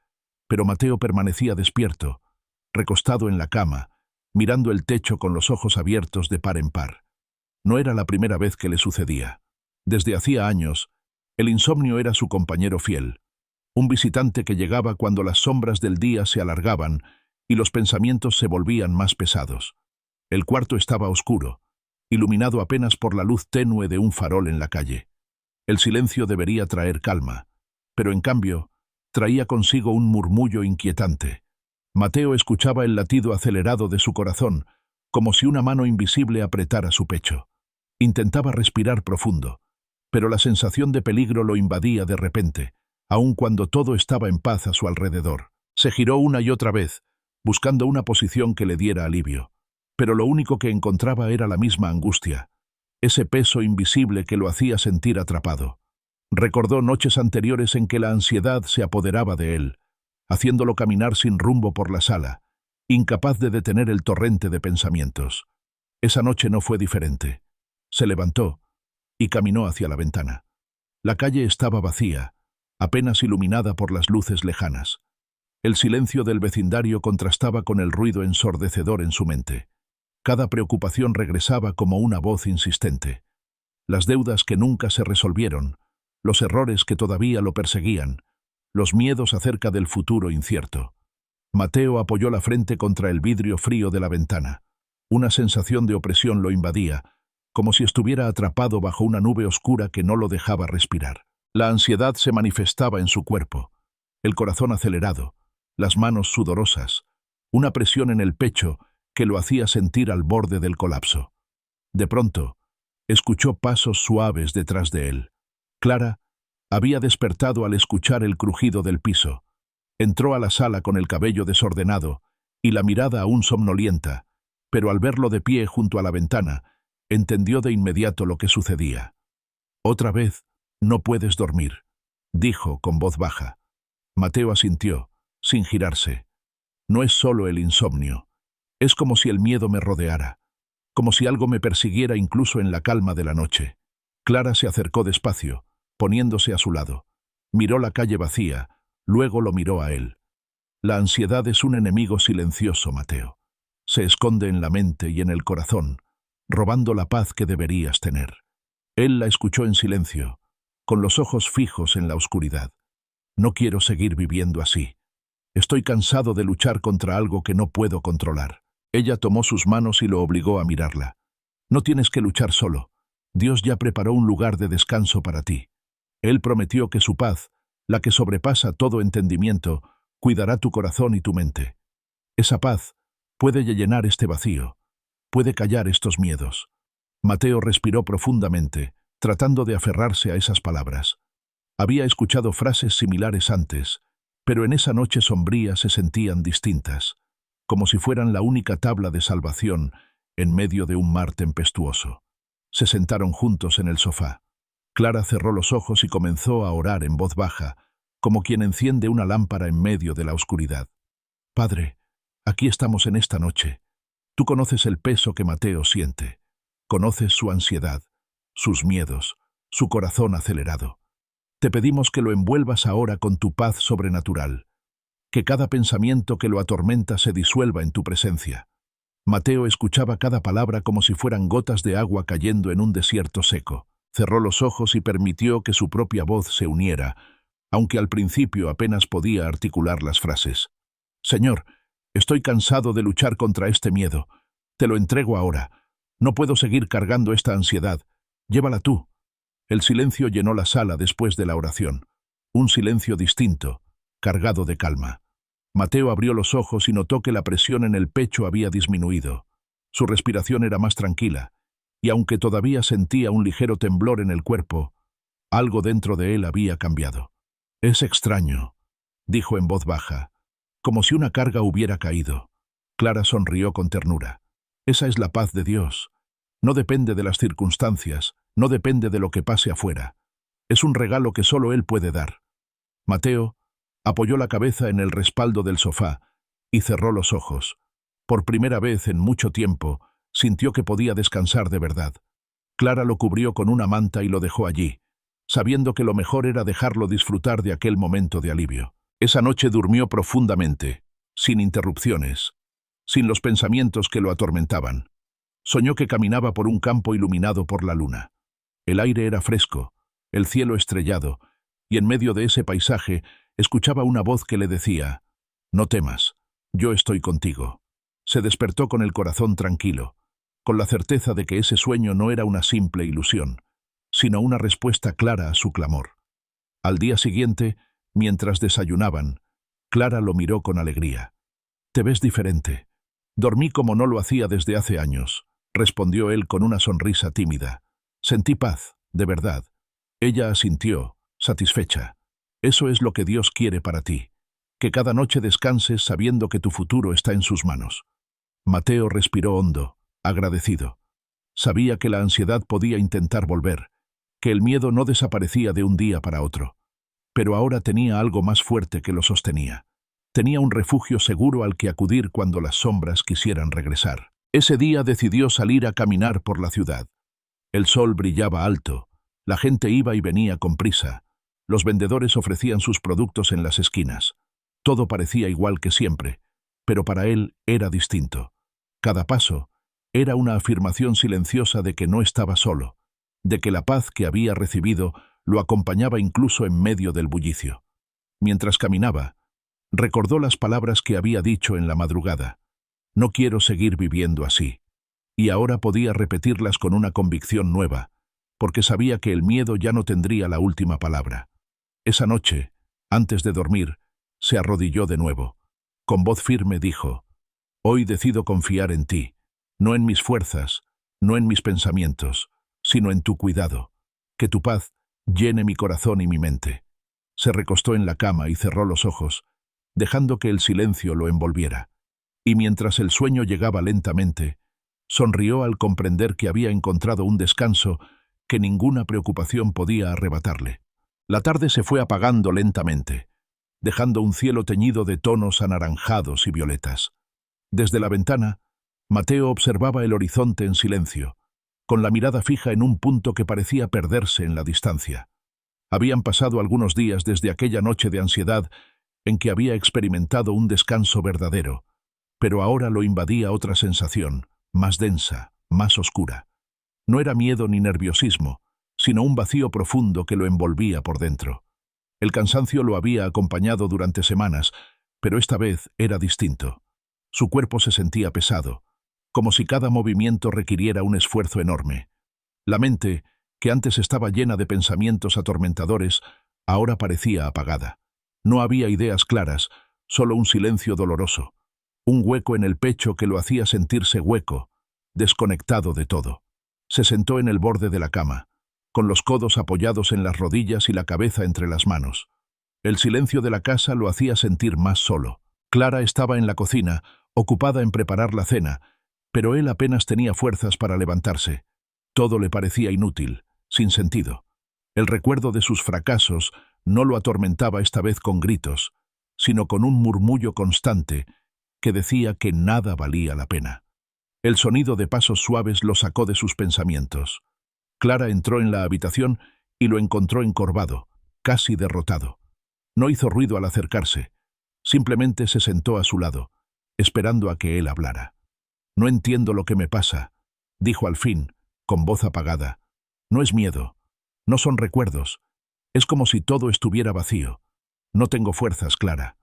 pero Mateo permanecía despierto, recostado en la cama, mirando el techo con los ojos abiertos de par en par. No era la primera vez que le sucedía. Desde hacía años, el insomnio era su compañero fiel. un visitante que llegaba cuando las sombras del día se alargaban y los pensamientos se volvían más pesados. El cuarto estaba oscuro, iluminado apenas por la luz tenue de un farol en la calle. El silencio debería traer calma, pero en cambio traía consigo un murmullo inquietante. Mateo escuchaba el latido acelerado de su corazón, como si una mano invisible apretara su pecho. Intentaba respirar profundo, pero la sensación de peligro lo invadía de repente, aun cuando todo estaba en paz a su alrededor. Se giró una y otra vez, buscando una posición que le diera alivio, pero lo único que encontraba era la misma angustia, ese peso invisible que lo hacía sentir atrapado. Recordó noches anteriores en que la ansiedad se apoderaba de él, haciéndolo caminar sin rumbo por la sala, incapaz de detener el torrente de pensamientos. Esa noche no fue diferente. Se levantó y caminó hacia la ventana. La calle estaba vacía, apenas iluminada por las luces lejanas. El silencio del vecindario contrastaba con el ruido ensordecedor en su mente. Cada preocupación regresaba como una voz insistente. Las deudas que nunca se resolvieron, los errores que todavía lo perseguían, los miedos acerca del futuro incierto. Mateo apoyó la frente contra el vidrio frío de la ventana. Una sensación de opresión lo invadía, como si estuviera atrapado bajo una nube oscura que no lo dejaba respirar. La ansiedad se manifestaba en su cuerpo, el corazón acelerado, las manos sudorosas, una presión en el pecho que lo hacía sentir al borde del colapso. De pronto, escuchó pasos suaves detrás de él. Clara había despertado al escuchar el crujido del piso. Entró a la sala con el cabello desordenado y la mirada aún somnolienta, pero al verlo de pie junto a la ventana, entendió de inmediato lo que sucedía. «Otra vez, no puedes dormir», dijo con voz baja. Mateo asintió, sin girarse. «No es solo el insomnio. Es como si el miedo me rodeara, como si algo me persiguiera incluso en la calma de la noche». Clara se acercó despacio, poniéndose a su lado. Miró la calle vacía, luego lo miró a él. «La ansiedad es un enemigo silencioso, Mateo. Se esconde en la mente y en el corazón, robando la paz que deberías tener». Él la escuchó en silencio, con los ojos fijos en la oscuridad. «No quiero seguir viviendo así. Estoy cansado de luchar contra algo que no puedo controlar». Ella tomó sus manos y lo obligó a mirarla. «No tienes que luchar solo. Dios ya preparó un lugar de descanso para ti. Él prometió que su paz, la que sobrepasa todo entendimiento, cuidará tu corazón y tu mente. Esa paz puede llenar este vacío, puede callar estos miedos». Mateo respiró profundamente, tratando de aferrarse a esas palabras. Había escuchado frases similares antes, pero en esa noche sombría se sentían distintas, como si fueran la única tabla de salvación en medio de un mar tempestuoso. Se sentaron juntos en el sofá. Clara cerró los ojos y comenzó a orar en voz baja, como quien enciende una lámpara en medio de la oscuridad. «Padre, aquí estamos en esta noche. Tú conoces el peso que Mateo siente. Conoces su ansiedad, sus miedos, su corazón acelerado. Te pedimos que lo envuelvas ahora con tu paz sobrenatural, que cada pensamiento que lo atormenta se disuelva en tu presencia». Mateo escuchaba cada palabra como si fueran gotas de agua cayendo en un desierto seco. Cerró los ojos y permitió que su propia voz se uniera, aunque al principio apenas podía articular las frases. «Señor, estoy cansado de luchar contra este miedo. Te lo entrego ahora. No puedo seguir cargando esta ansiedad. Llévala tú». El silencio llenó la sala después de la oración. Un silencio distinto, cargado de calma. Mateo abrió los ojos y notó que la presión en el pecho había disminuido. Su respiración era más tranquila, y aunque todavía sentía un ligero temblor en el cuerpo, algo dentro de él había cambiado. «Es extraño», dijo en voz baja, como si una carga hubiera caído. Clara sonrió con ternura. «Esa es la paz de Dios. No depende de las circunstancias, no depende de lo que pase afuera. Es un regalo que solo Él puede dar». Mateo apoyó la cabeza en el respaldo del sofá y cerró los ojos. Por primera vez en mucho tiempo, sintió que podía descansar de verdad. Clara lo cubrió con una manta y lo dejó allí, sabiendo que lo mejor era dejarlo disfrutar de aquel momento de alivio. Esa noche durmió profundamente, sin interrupciones, sin los pensamientos que lo atormentaban. Soñó que caminaba por un campo iluminado por la luna. El aire era fresco, el cielo estrellado, y en medio de ese paisaje Escuchaba una voz que le decía: «No temas, yo estoy contigo». Se despertó con el corazón tranquilo, con la certeza de que ese sueño no era una simple ilusión, sino una respuesta clara a su clamor. Al día siguiente, mientras desayunaban, Clara lo miró con alegría. «Te ves diferente». «Dormí como no lo hacía desde hace años», respondió él con una sonrisa tímida. «Sentí paz, de verdad». Ella asintió, satisfecha. «Eso es lo que Dios quiere para ti, que cada noche descanses sabiendo que tu futuro está en sus manos». Mateo respiró hondo, agradecido. Sabía que la ansiedad podía intentar volver, que el miedo no desaparecía de un día para otro. Pero ahora tenía algo más fuerte que lo sostenía. Tenía un refugio seguro al que acudir cuando las sombras quisieran regresar. Ese día decidió salir a caminar por la ciudad. El sol brillaba alto, la gente iba y venía con prisa, los vendedores ofrecían sus productos en las esquinas. Todo parecía igual que siempre, pero para él era distinto. Cada paso era una afirmación silenciosa de que no estaba solo, de que la paz que había recibido lo acompañaba incluso en medio del bullicio. Mientras caminaba, recordó las palabras que había dicho en la madrugada: «No quiero seguir viviendo así». Y ahora podía repetirlas con una convicción nueva, porque sabía que el miedo ya no tendría la última palabra. Esa noche, antes de dormir, se arrodilló de nuevo. Con voz firme dijo: «Hoy decido confiar en ti, no en mis fuerzas, no en mis pensamientos, sino en tu cuidado. Que tu paz llene mi corazón y mi mente». Se recostó en la cama y cerró los ojos, dejando que el silencio lo envolviera. Y mientras el sueño llegaba lentamente, sonrió al comprender que había encontrado un descanso que ninguna preocupación podía arrebatarle. La tarde se fue apagando lentamente, dejando un cielo teñido de tonos anaranjados y violetas. Desde la ventana, Mateo observaba el horizonte en silencio, con la mirada fija en un punto que parecía perderse en la distancia. Habían pasado algunos días desde aquella noche de ansiedad en que había experimentado un descanso verdadero, pero ahora lo invadía otra sensación, más densa, más oscura. No era miedo ni nerviosismo, sino un vacío profundo que lo envolvía por dentro. El cansancio lo había acompañado durante semanas, pero esta vez era distinto. Su cuerpo se sentía pesado, como si cada movimiento requiriera un esfuerzo enorme. La mente, que antes estaba llena de pensamientos atormentadores, ahora parecía apagada. No había ideas claras, solo un silencio doloroso, un hueco en el pecho que lo hacía sentirse hueco, desconectado de todo. Se sentó en el borde de la cama, con los codos apoyados en las rodillas y la cabeza entre las manos. El silencio de la casa lo hacía sentir más solo. Clara estaba en la cocina, ocupada en preparar la cena, pero él apenas tenía fuerzas para levantarse. Todo le parecía inútil, sin sentido. El recuerdo de sus fracasos no lo atormentaba esta vez con gritos, sino con un murmullo constante que decía que nada valía la pena. El sonido de pasos suaves lo sacó de sus pensamientos. Clara entró en la habitación y lo encontró encorvado, casi derrotado. No hizo ruido al acercarse, simplemente se sentó a su lado, esperando a que él hablara. «No entiendo lo que me pasa», dijo al fin, con voz apagada. «No es miedo, no son recuerdos, es como si todo estuviera vacío. No tengo fuerzas, Clara».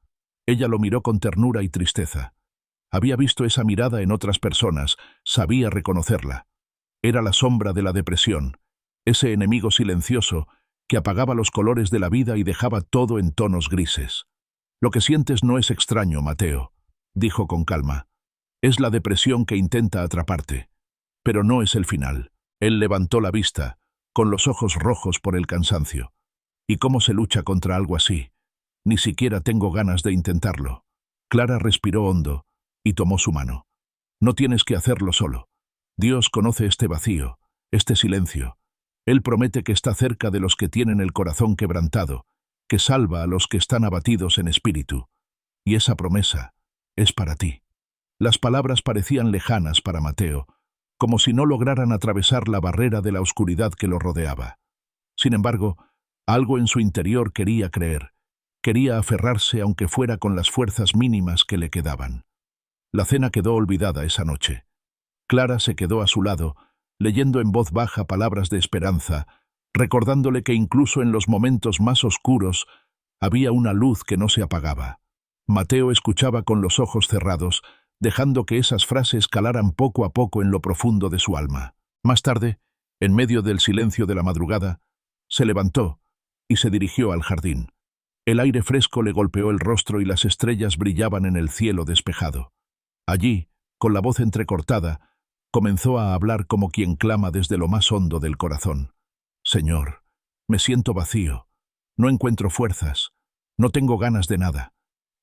Ella lo miró con ternura y tristeza. Había visto esa mirada en otras personas, sabía reconocerla. Era la sombra de la depresión, ese enemigo silencioso que apagaba los colores de la vida y dejaba todo en tonos grises. «Lo que sientes no es extraño, Mateo», dijo con calma. «Es la depresión que intenta atraparte. Pero no es el final». Él levantó la vista, con los ojos rojos por el cansancio. «¿Y cómo se lucha contra algo así? Ni siquiera tengo ganas de intentarlo». Clara respiró hondo y tomó su mano. «No tienes que hacerlo solo. Dios conoce este vacío, este silencio. Él promete que está cerca de los que tienen el corazón quebrantado, que salva a los que están abatidos en espíritu. Y esa promesa es para ti». Las palabras parecían lejanas para Mateo, como si no lograran atravesar la barrera de la oscuridad que lo rodeaba. Sin embargo, algo en su interior quería creer, quería aferrarse aunque fuera con las fuerzas mínimas que le quedaban. La cena quedó olvidada esa noche. Clara se quedó a su lado, leyendo en voz baja palabras de esperanza, recordándole que incluso en los momentos más oscuros Había una luz que no se apagaba. Mateo escuchaba con los ojos cerrados, dejando que esas frases calaran poco a poco en lo profundo de su alma. Más tarde, en medio del silencio de la madrugada, se levantó y se dirigió al jardín. El aire fresco le golpeó el rostro y las estrellas brillaban en el cielo despejado. Allí, con la voz entrecortada, comenzó a hablar como quien clama desde lo más hondo del corazón. Señor, me siento vacío, no encuentro fuerzas, no tengo ganas de nada.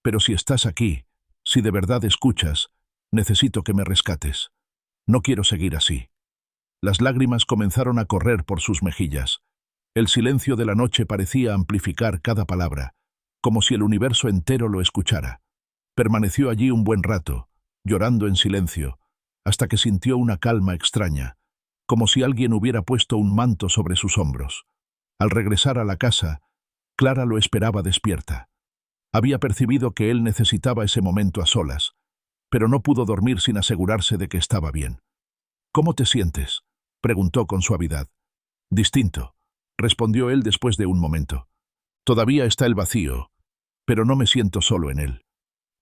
Pero si estás aquí, si de verdad escuchas, necesito que me rescates. No quiero seguir así. Las lágrimas comenzaron a correr por sus mejillas. El silencio de la noche parecía amplificar cada palabra, como si el universo entero lo escuchara. Permaneció allí un buen rato, llorando en silencio, hasta que sintió una calma extraña, como si alguien hubiera puesto un manto sobre sus hombros. Al regresar a la casa, Clara lo esperaba despierta. Había percibido que él necesitaba ese momento a solas, pero no pudo dormir sin asegurarse de que estaba bien. «¿Cómo te sientes?», preguntó con suavidad. «Distinto», respondió él después de un momento. «Todavía está el vacío, pero no me siento solo en él».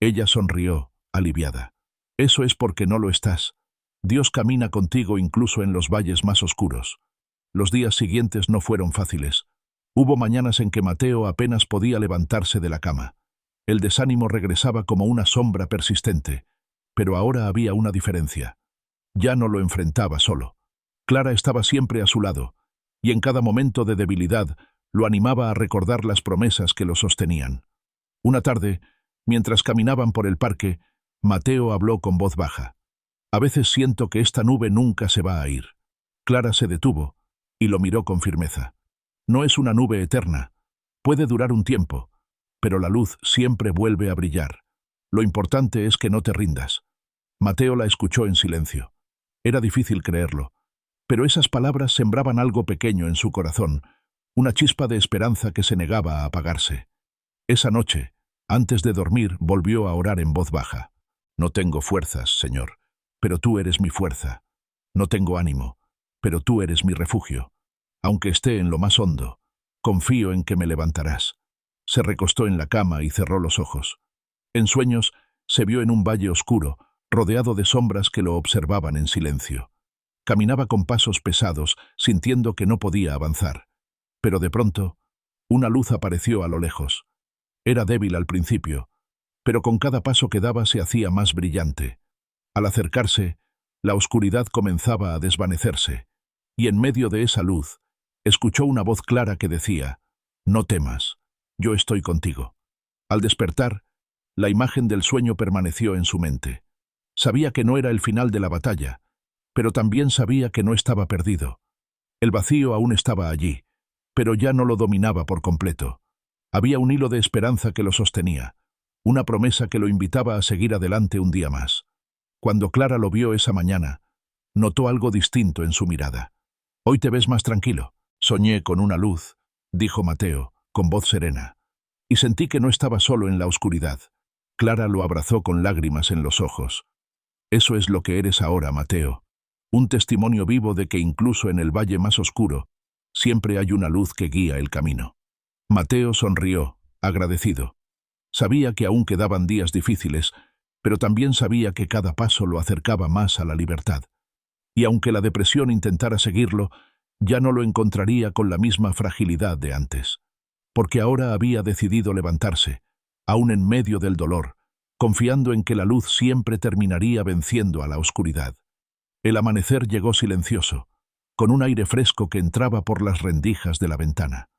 Ella sonrió, aliviada. «Eso es porque no lo estás. Dios camina contigo incluso en los valles más oscuros». Los días siguientes no fueron fáciles. Hubo mañanas en que Mateo apenas podía levantarse de la cama. El desánimo regresaba como una sombra persistente, pero ahora había una diferencia. Ya no lo enfrentaba solo. Clara estaba siempre a su lado, y en cada momento de debilidad lo animaba a recordar las promesas que lo sostenían. Una tarde, mientras caminaban por el parque, Mateo habló con voz baja. «A veces siento que esta nube nunca se va a ir». Clara se detuvo y lo miró con firmeza. «No es una nube eterna. Puede durar un tiempo, pero la luz siempre vuelve a brillar. Lo importante es que no te rindas». Mateo la escuchó en silencio. Era difícil creerlo, pero esas palabras sembraban algo pequeño en su corazón, una chispa de esperanza que se negaba a apagarse. Esa noche, antes de dormir, volvió a orar en voz baja. «No tengo fuerzas, Señor, pero tú eres mi fuerza. No tengo ánimo, pero tú eres mi refugio. Aunque esté en lo más hondo, confío en que me levantarás». Se recostó en la cama y cerró los ojos. En sueños, se vio en un valle oscuro, rodeado de sombras que lo observaban en silencio. Caminaba con pasos pesados, sintiendo que no podía avanzar. Pero de pronto, una luz apareció a lo lejos. Era débil al principio, pero con cada paso que daba se hacía más brillante. Al acercarse, la oscuridad comenzaba a desvanecerse, y en medio de esa luz, escuchó una voz clara que decía: «No temas, yo estoy contigo». Al despertar, la imagen del sueño permaneció en su mente. Sabía que no era el final de la batalla, pero también sabía que no estaba perdido. El vacío aún estaba allí, pero ya no lo dominaba por completo. Había un hilo de esperanza que lo sostenía, una promesa que lo invitaba a seguir adelante un día más. Cuando Clara lo vio esa mañana, notó algo distinto en su mirada. «Hoy te ves más tranquilo». «Soñé con una luz», dijo Mateo, con voz serena, y sentí que no estaba solo en la oscuridad. Clara lo abrazó con lágrimas en los ojos. «Eso es lo que eres ahora, Mateo. Un testimonio vivo de que incluso en el valle más oscuro, siempre hay una luz que guía el camino». Mateo sonrió, agradecido. Sabía que aún quedaban días difíciles, pero también sabía que cada paso lo acercaba más a la libertad. Y aunque la depresión intentara seguirlo, ya no lo encontraría con la misma fragilidad de antes. Porque ahora había decidido levantarse, aún en medio del dolor, confiando en que la luz siempre terminaría venciendo a la oscuridad. El amanecer llegó silencioso, con un aire fresco que entraba por las rendijas de la ventana.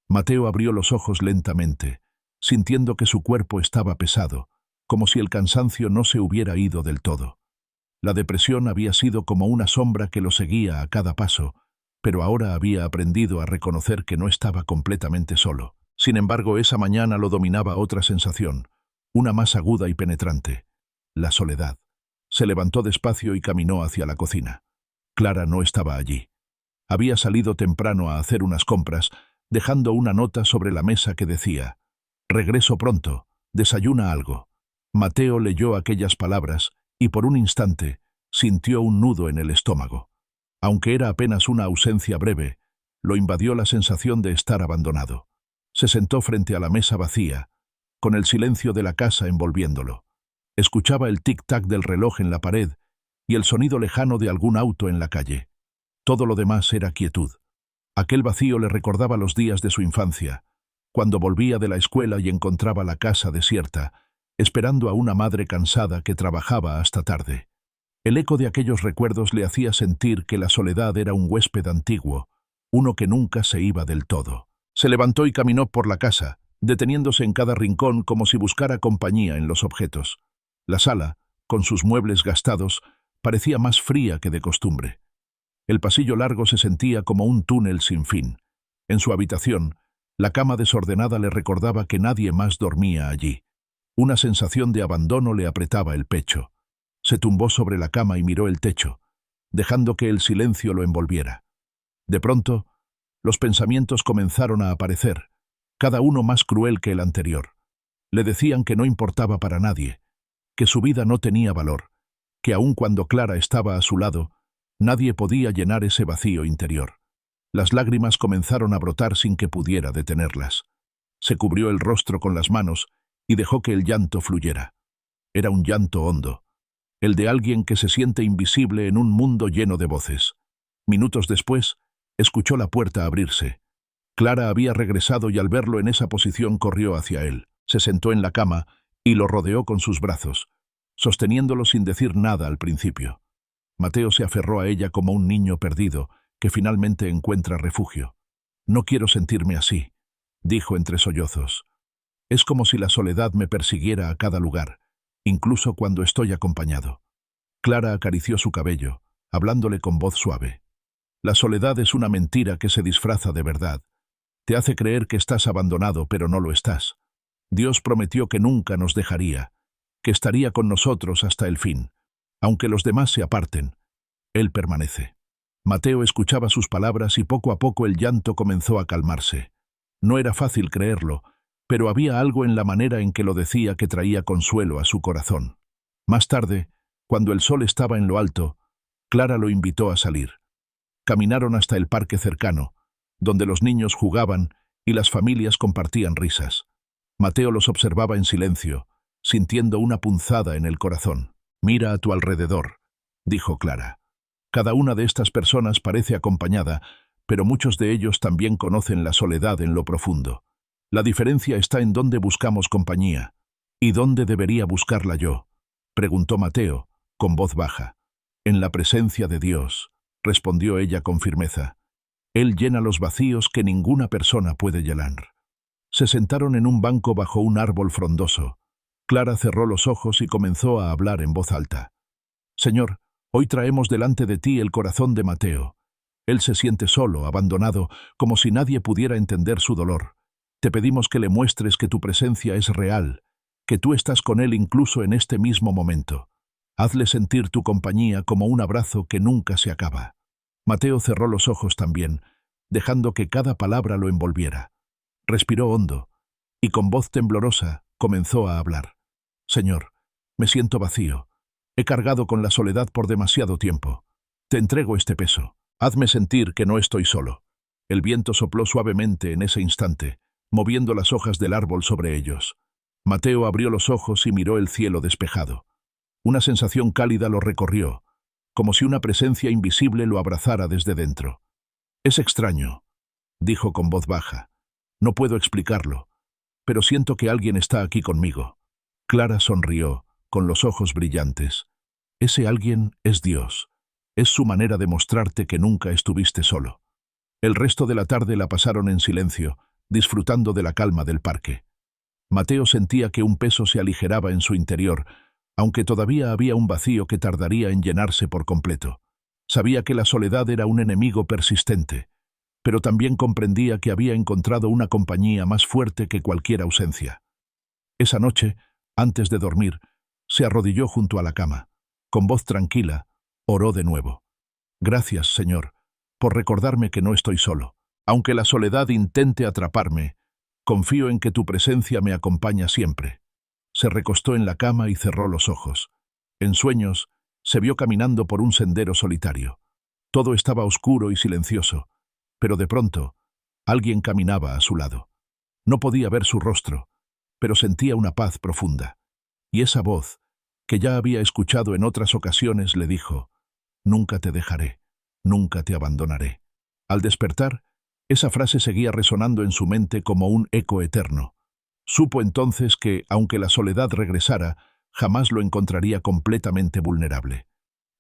Mateo abrió los ojos lentamente, sintiendo que su cuerpo estaba pesado, como si el cansancio no se hubiera ido del todo. La depresión había sido como una sombra que lo seguía a cada paso, pero ahora había aprendido a reconocer que no estaba completamente solo. Sin embargo, esa mañana lo dominaba otra sensación, una más aguda y penetrante: la soledad. Se levantó despacio y caminó hacia la cocina. Clara no estaba allí. Había salido temprano a hacer unas compras, dejando una nota sobre la mesa que decía: «Regreso pronto, desayuna algo». Mateo leyó aquellas palabras y por un instante sintió un nudo en el estómago. Aunque era apenas una ausencia breve, lo invadió la sensación de estar abandonado. Se sentó frente a la mesa vacía, con el silencio de la casa envolviéndolo. Escuchaba el tic-tac del reloj en la pared y el sonido lejano de algún auto en la calle. Todo lo demás era quietud. Aquel vacío le recordaba los días de su infancia, cuando volvía de la escuela y encontraba la casa desierta, esperando a una madre cansada que trabajaba hasta tarde. El eco de aquellos recuerdos le hacía sentir que la soledad era un huésped antiguo, uno que nunca se iba del todo. Se levantó y caminó por la casa, deteniéndose en cada rincón como si buscara compañía en los objetos. La sala, con sus muebles gastados, parecía más fría que de costumbre. El pasillo largo se sentía como un túnel sin fin. En su habitación, la cama desordenada le recordaba que nadie más dormía allí. Una sensación de abandono le apretaba el pecho. Se tumbó sobre la cama y miró el techo, dejando que el silencio lo envolviera. De pronto, los pensamientos comenzaron a aparecer, cada uno más cruel que el anterior. Le decían que no importaba para nadie, que su vida no tenía valor, que aun cuando Clara estaba a su lado, nadie podía llenar ese vacío interior. Las lágrimas comenzaron a brotar sin que pudiera detenerlas. Se cubrió el rostro con las manos y dejó que el llanto fluyera. Era un llanto hondo, el de alguien que se siente invisible en un mundo lleno de voces. Minutos después, escuchó la puerta abrirse. Clara había regresado y al verlo en esa posición corrió hacia él. Se sentó en la cama y lo rodeó con sus brazos, sosteniéndolo sin decir nada al principio. Mateo se aferró a ella como un niño perdido que finalmente encuentra refugio. «No quiero sentirme así», dijo entre sollozos. «Es como si la soledad me persiguiera a cada lugar, incluso cuando estoy acompañado». Clara acarició su cabello, hablándole con voz suave. «La soledad es una mentira que se disfraza de verdad. Te hace creer que estás abandonado, pero no lo estás. Dios prometió que nunca nos dejaría, que estaría con nosotros hasta el fin. Aunque los demás se aparten, Él permanece». Mateo escuchaba sus palabras y poco a poco el llanto comenzó a calmarse. No era fácil creerlo, pero había algo en la manera en que lo decía que traía consuelo a su corazón. Más tarde, cuando el sol estaba en lo alto, Clara lo invitó a salir. Caminaron hasta el parque cercano, donde los niños jugaban y las familias compartían risas. Mateo los observaba en silencio, sintiendo una punzada en el corazón. «Mira a tu alrededor», dijo Clara. «Cada una de estas personas parece acompañada, pero muchos de ellos también conocen la soledad en lo profundo. La diferencia está en dónde buscamos compañía. ¿Y dónde debería buscarla yo?», preguntó Mateo, con voz baja. «En la presencia de Dios», respondió ella con firmeza. «Él llena los vacíos que ninguna persona puede llenar». Se sentaron en un banco bajo un árbol frondoso. Clara cerró los ojos y comenzó a hablar en voz alta. «Señor, hoy traemos delante de ti el corazón de Mateo. Él se siente solo, abandonado, como si nadie pudiera entender su dolor. Te pedimos que le muestres que tu presencia es real, que tú estás con él incluso en este mismo momento. Hazle sentir tu compañía como un abrazo que nunca se acaba». Mateo cerró los ojos también, dejando que cada palabra lo envolviera. Respiró hondo y con voz temblorosa comenzó a hablar. «Señor, me siento vacío. He cargado con la soledad por demasiado tiempo. Te entrego este peso. Hazme sentir que no estoy solo». El viento sopló suavemente en ese instante, moviendo las hojas del árbol sobre ellos. Mateo abrió los ojos y miró el cielo despejado. Una sensación cálida lo recorrió, como si una presencia invisible lo abrazara desde dentro. «Es extraño», dijo con voz baja. «No puedo explicarlo, pero siento que alguien está aquí conmigo». Clara sonrió, con los ojos brillantes. «Ese alguien es Dios. Es su manera de mostrarte que nunca estuviste solo». El resto de la tarde la pasaron en silencio, disfrutando de la calma del parque. Mateo sentía que un peso se aligeraba en su interior, aunque todavía había un vacío que tardaría en llenarse por completo. Sabía que la soledad era un enemigo persistente, pero también comprendía que había encontrado una compañía más fuerte que cualquier ausencia. Esa noche, antes de dormir, se arrodilló junto a la cama. Con voz tranquila, oró de nuevo. «Gracias, Señor, por recordarme que no estoy solo. Aunque la soledad intente atraparme, confío en que tu presencia me acompaña siempre». Se recostó en la cama y cerró los ojos. En sueños, se vio caminando por un sendero solitario. Todo estaba oscuro y silencioso, pero de pronto, alguien caminaba a su lado. No podía ver su rostro, pero sentía una paz profunda. Y esa voz, que ya había escuchado en otras ocasiones, le dijo: «Nunca te dejaré, nunca te abandonaré». Al despertar, esa frase seguía resonando en su mente como un eco eterno. Supo entonces que, aunque la soledad regresara, jamás lo encontraría completamente vulnerable,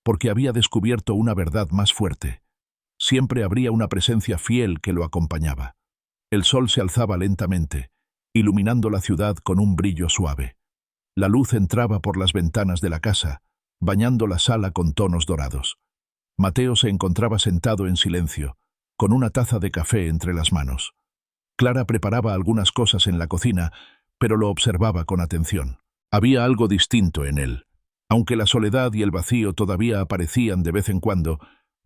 porque había descubierto una verdad más fuerte. Siempre habría una presencia fiel que lo acompañaba. El sol se alzaba lentamente, iluminando la ciudad con un brillo suave. La luz entraba por las ventanas de la casa, bañando la sala con tonos dorados. Mateo se encontraba sentado en silencio, con una taza de café entre las manos. Clara preparaba algunas cosas en la cocina, pero lo observaba con atención. Había algo distinto en él. Aunque la soledad y el vacío todavía aparecían de vez en cuando,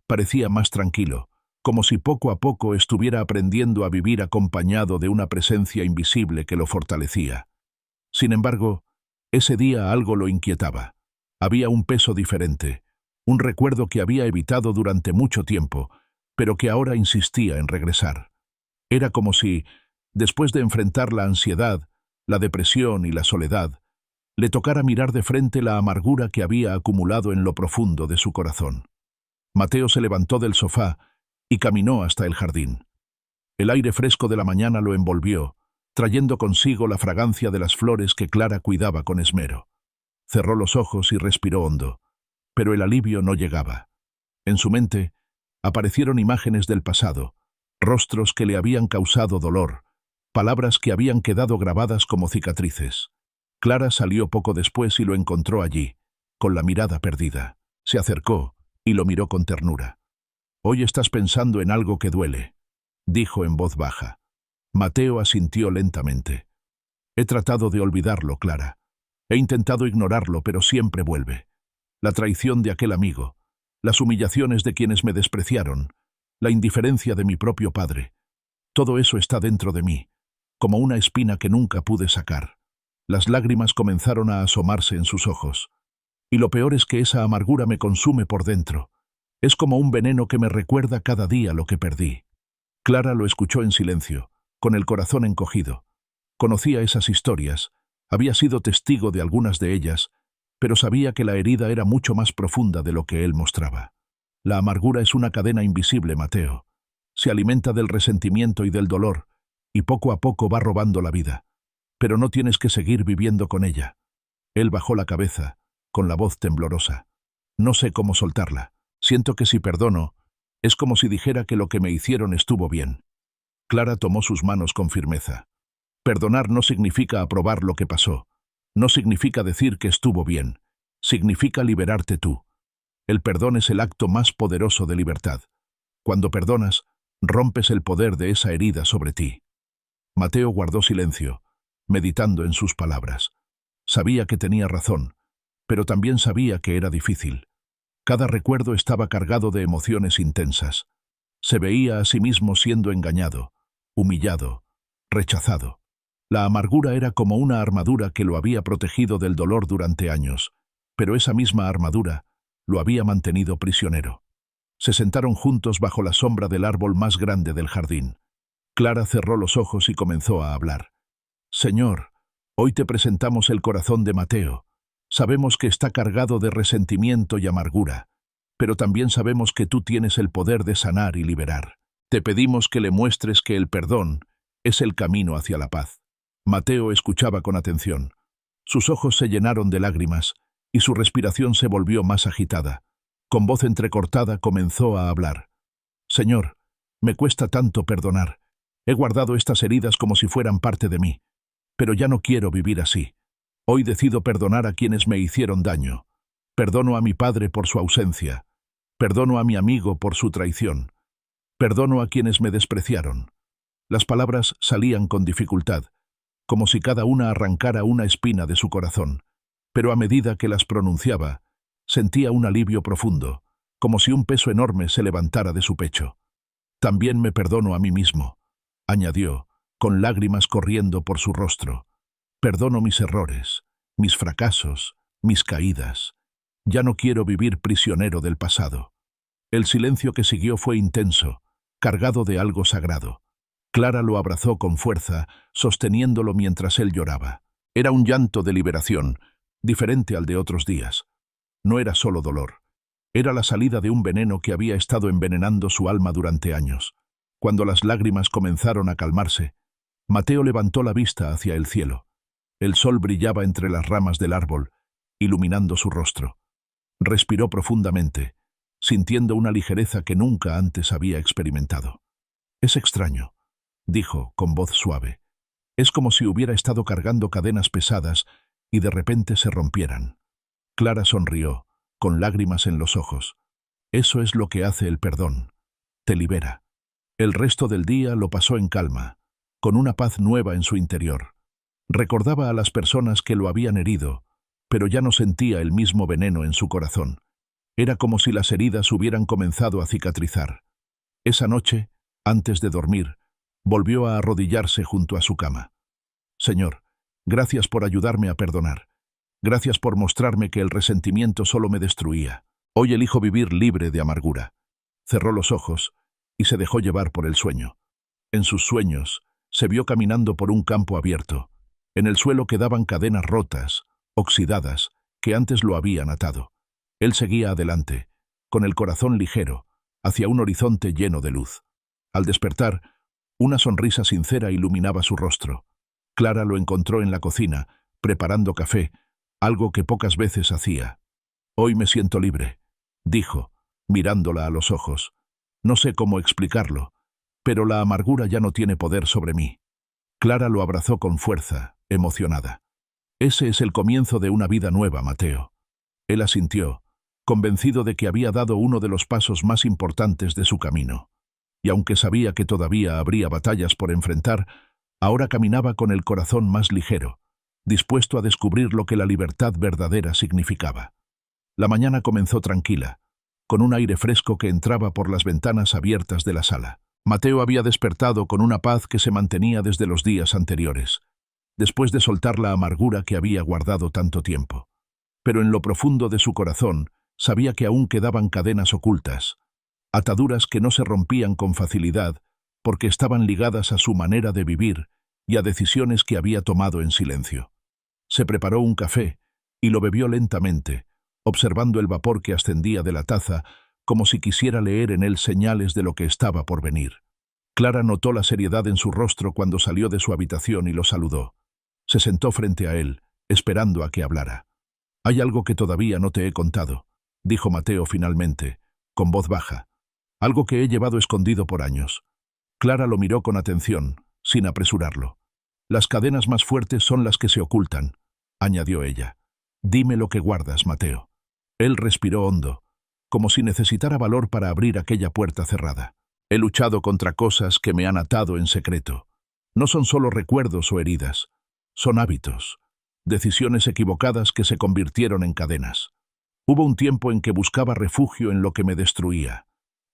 parecía más tranquilo, como si poco a poco estuviera aprendiendo a vivir acompañado de una presencia invisible que lo fortalecía. Sin embargo, ese día algo lo inquietaba. Había un peso diferente, un recuerdo que había evitado durante mucho tiempo, pero que ahora insistía en regresar. Era como si, después de enfrentar la ansiedad, la depresión y la soledad, le tocara mirar de frente la amargura que había acumulado en lo profundo de su corazón. Mateo se levantó del sofá y caminó hasta el jardín. El aire fresco de la mañana lo envolvió, trayendo consigo la fragancia de las flores que Clara cuidaba con esmero. Cerró los ojos y respiró hondo, pero el alivio no llegaba. En su mente aparecieron imágenes del pasado, rostros que le habían causado dolor, palabras que habían quedado grabadas como cicatrices. Clara salió poco después y lo encontró allí, con la mirada perdida. Se acercó y lo miró con ternura. «Hoy estás pensando en algo que duele», dijo en voz baja. Mateo asintió lentamente. «He tratado de olvidarlo, Clara. He intentado ignorarlo, pero siempre vuelve. La traición de aquel amigo, las humillaciones de quienes me despreciaron, la indiferencia de mi propio padre. Todo eso está dentro de mí, como una espina que nunca pude sacar». Las lágrimas comenzaron a asomarse en sus ojos. «Y lo peor es que esa amargura me consume por dentro. Es como un veneno que me recuerda cada día lo que perdí». Clara lo escuchó en silencio, con el corazón encogido. Conocía esas historias, había sido testigo de algunas de ellas, pero sabía que la herida era mucho más profunda de lo que él mostraba. La amargura es una cadena invisible, Mateo. Se alimenta del resentimiento y del dolor, y poco a poco va robando la vida. Pero no tienes que seguir viviendo con ella. Él bajó la cabeza, con la voz temblorosa. «No sé cómo soltarla. Siento que si perdono, es como si dijera que lo que me hicieron estuvo bien». Clara tomó sus manos con firmeza. «Perdonar no significa aprobar lo que pasó. No significa decir que estuvo bien. Significa liberarte tú. El perdón es el acto más poderoso de libertad. Cuando perdonas, rompes el poder de esa herida sobre ti». Mateo guardó silencio, meditando en sus palabras. Sabía que tenía razón, pero también sabía que era difícil. Cada recuerdo estaba cargado de emociones intensas. Se veía a sí mismo siendo engañado, humillado, rechazado. La amargura era como una armadura que lo había protegido del dolor durante años, pero esa misma armadura lo había mantenido prisionero. Se sentaron juntos bajo la sombra del árbol más grande del jardín. Clara cerró los ojos y comenzó a hablar. «Señor, hoy te presentamos el corazón de Mateo. Sabemos que está cargado de resentimiento y amargura, pero también sabemos que tú tienes el poder de sanar y liberar. Te pedimos que le muestres que el perdón es el camino hacia la paz». Mateo escuchaba con atención. Sus ojos se llenaron de lágrimas y su respiración se volvió más agitada. Con voz entrecortada comenzó a hablar. «Señor, me cuesta tanto perdonar. He guardado estas heridas como si fueran parte de mí. Pero ya no quiero vivir así. Hoy decido perdonar a quienes me hicieron daño. Perdono a mi padre por su ausencia. Perdono a mi amigo por su traición. Perdono a quienes me despreciaron». Las palabras salían con dificultad, como si cada una arrancara una espina de su corazón. Pero a medida que las pronunciaba, sentía un alivio profundo, como si un peso enorme se levantara de su pecho. «También me perdono a mí mismo», añadió, con lágrimas corriendo por su rostro. «Perdono mis errores, mis fracasos, mis caídas. Ya no quiero vivir prisionero del pasado». El silencio que siguió fue intenso, cargado de algo sagrado. Clara lo abrazó con fuerza, sosteniéndolo mientras él lloraba. Era un llanto de liberación, diferente al de otros días. No era solo dolor. Era la salida de un veneno que había estado envenenando su alma durante años. Cuando las lágrimas comenzaron a calmarse, Mateo levantó la vista hacia el cielo. El sol brillaba entre las ramas del árbol, iluminando su rostro. Respiró profundamente, sintiendo una ligereza que nunca antes había experimentado. «Es extraño», dijo con voz suave. «Es como si hubiera estado cargando cadenas pesadas y de repente se rompieran». Clara sonrió, con lágrimas en los ojos. «Eso es lo que hace el perdón. Te libera». El resto del día lo pasó en calma, con una paz nueva en su interior. Recordaba a las personas que lo habían herido, pero ya no sentía el mismo veneno en su corazón. Era como si las heridas hubieran comenzado a cicatrizar. Esa noche, antes de dormir, volvió a arrodillarse junto a su cama. «Señor, gracias por ayudarme a perdonar. Gracias por mostrarme que el resentimiento solo me destruía. Hoy elijo vivir libre de amargura». Cerró los ojos y se dejó llevar por el sueño. En sus sueños, se vio caminando por un campo abierto. En el suelo quedaban cadenas rotas, oxidadas, que antes lo habían atado. Él seguía adelante, con el corazón ligero, hacia un horizonte lleno de luz. Al despertar, una sonrisa sincera iluminaba su rostro. Clara lo encontró en la cocina, preparando café, algo que pocas veces hacía. «Hoy me siento libre», dijo, mirándola a los ojos. «No sé cómo explicarlo, pero la amargura ya no tiene poder sobre mí». Clara lo abrazó con fuerza, emocionada. «Ese es el comienzo de una vida nueva, Mateo». Él asintió, convencido de que había dado uno de los pasos más importantes de su camino. Y aunque sabía que todavía habría batallas por enfrentar, ahora caminaba con el corazón más ligero, dispuesto a descubrir lo que la libertad verdadera significaba. La mañana comenzó tranquila, con un aire fresco que entraba por las ventanas abiertas de la sala. Mateo había despertado con una paz que se mantenía desde los días anteriores, después de soltar la amargura que había guardado tanto tiempo. Pero en lo profundo de su corazón sabía que aún quedaban cadenas ocultas, ataduras que no se rompían con facilidad porque estaban ligadas a su manera de vivir y a decisiones que había tomado en silencio. Se preparó un café y lo bebió lentamente, observando el vapor que ascendía de la taza como si quisiera leer en él señales de lo que estaba por venir. Clara notó la seriedad en su rostro cuando salió de su habitación y lo saludó. Se sentó frente a él, esperando a que hablara. «Hay algo que todavía no te he contado», dijo Mateo finalmente, con voz baja. «Algo que he llevado escondido por años». Clara lo miró con atención, sin apresurarlo. «Las cadenas más fuertes son las que se ocultan», añadió ella. «Dime lo que guardas, Mateo». Él respiró hondo, como si necesitara valor para abrir aquella puerta cerrada. «He luchado contra cosas que me han atado en secreto. No son solo recuerdos o heridas, son hábitos, decisiones equivocadas que se convirtieron en cadenas. Hubo un tiempo en que buscaba refugio en lo que me destruía.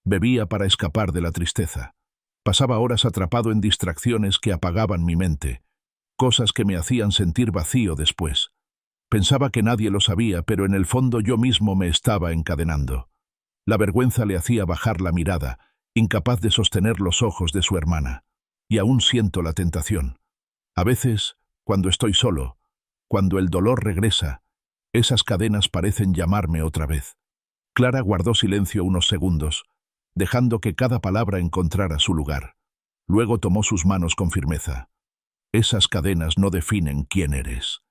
Bebía para escapar de la tristeza. Pasaba horas atrapado en distracciones que apagaban mi mente, cosas que me hacían sentir vacío después. Pensaba que nadie lo sabía, pero en el fondo yo mismo me estaba encadenando. La vergüenza le hacía bajar la mirada, incapaz de sostener los ojos de su hermana. Y aún siento la tentación. A veces, cuando estoy solo, cuando el dolor regresa, esas cadenas parecen llamarme otra vez». Clara guardó silencio unos segundos, dejando que cada palabra encontrara su lugar. Luego tomó sus manos con firmeza. «Esas cadenas no definen quién eres,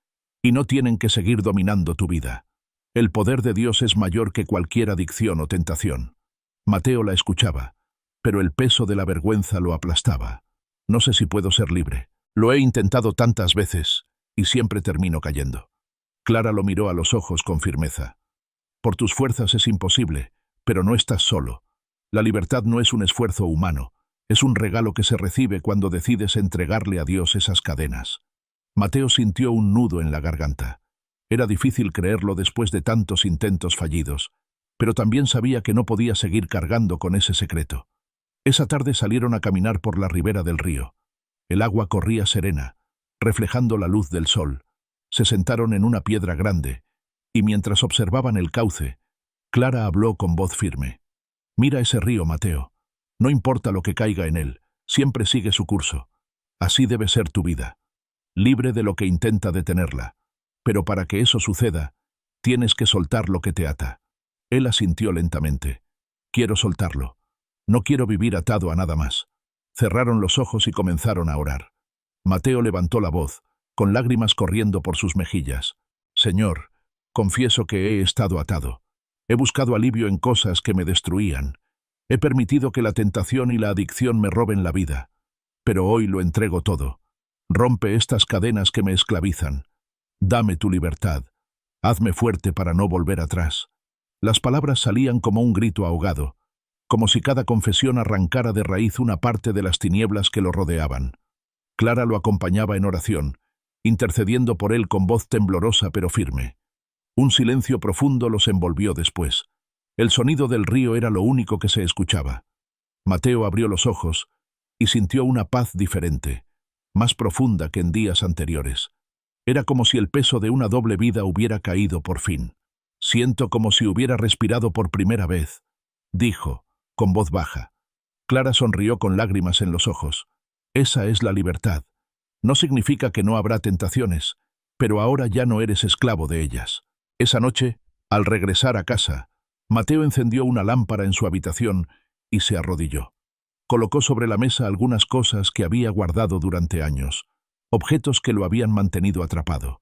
y no tienen que seguir dominando tu vida. El poder de Dios es mayor que cualquier adicción o tentación». Mateo la escuchaba, pero el peso de la vergüenza lo aplastaba. «No sé si puedo ser libre. Lo he intentado tantas veces, y siempre termino cayendo». Clara lo miró a los ojos con firmeza. «Por tus fuerzas es imposible, pero no estás solo. La libertad no es un esfuerzo humano, es un regalo que se recibe cuando decides entregarle a Dios esas cadenas». Mateo sintió un nudo en la garganta. Era difícil creerlo después de tantos intentos fallidos, pero también sabía que no podía seguir cargando con ese secreto. Esa tarde salieron a caminar por la ribera del río. El agua corría serena, reflejando la luz del sol. Se sentaron en una piedra grande, y mientras observaban el cauce, Clara habló con voz firme. «Mira ese río, Mateo. No importa lo que caiga en él, Siempre sigue su curso. Así debe ser tu vida, libre de lo que intenta detenerla. Pero para que eso suceda, tienes que soltar lo que te ata. Él asintió lentamente. Quiero soltarlo. No quiero vivir atado a nada más. Cerraron los ojos y comenzaron a orar. Mateo levantó la voz, con lágrimas corriendo por sus mejillas. Señor, confieso que he estado atado. He buscado alivio en cosas que me destruían. He permitido que la tentación y la adicción me roben la vida. Pero hoy lo entrego todo. Rompe estas cadenas que me esclavizan. Dame tu libertad. Hazme fuerte para no volver atrás. Las palabras salían como un grito ahogado, como si cada confesión arrancara de raíz una parte de las tinieblas que lo rodeaban. Clara lo acompañaba en oración, intercediendo por él con voz temblorosa pero firme. Un silencio profundo los envolvió después. El sonido del río era lo único que se escuchaba. Mateo abrió los ojos y sintió una paz diferente, más profunda que en días anteriores. Era como si el peso de una doble vida hubiera caído por fin. Siento como si hubiera respirado por primera vez, dijo, con voz baja. Clara sonrió con lágrimas en los ojos. Esa es la libertad. No significa que no habrá tentaciones, pero ahora ya no eres esclavo de ellas. Esa noche, al regresar a casa, Mateo encendió una lámpara en su habitación y se arrodilló. Colocó sobre la mesa algunas cosas que había guardado durante años, objetos que lo habían mantenido atrapado.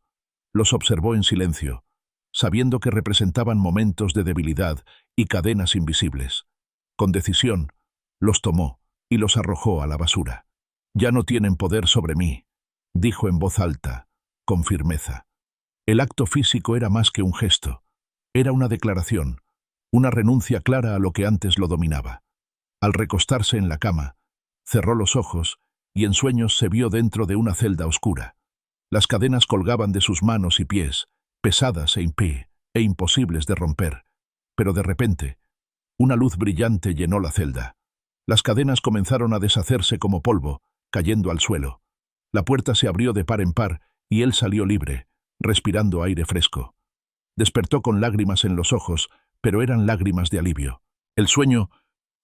Los observó en silencio, sabiendo que representaban momentos de debilidad y cadenas invisibles. Con decisión, los tomó y los arrojó a la basura. «Ya no tienen poder sobre mí», dijo en voz alta, con firmeza. El acto físico era más que un gesto. Era una declaración, una renuncia clara a lo que antes lo dominaba. Al recostarse en la cama, cerró los ojos y en sueños se vio dentro de una celda oscura. Las cadenas colgaban de sus manos y pies, pesadas e imposibles de romper. Pero de repente, una luz brillante llenó la celda. Las cadenas comenzaron a deshacerse como polvo, cayendo al suelo. La puerta se abrió de par en par y él salió libre, respirando aire fresco. Despertó con lágrimas en los ojos, pero eran lágrimas de alivio. El sueño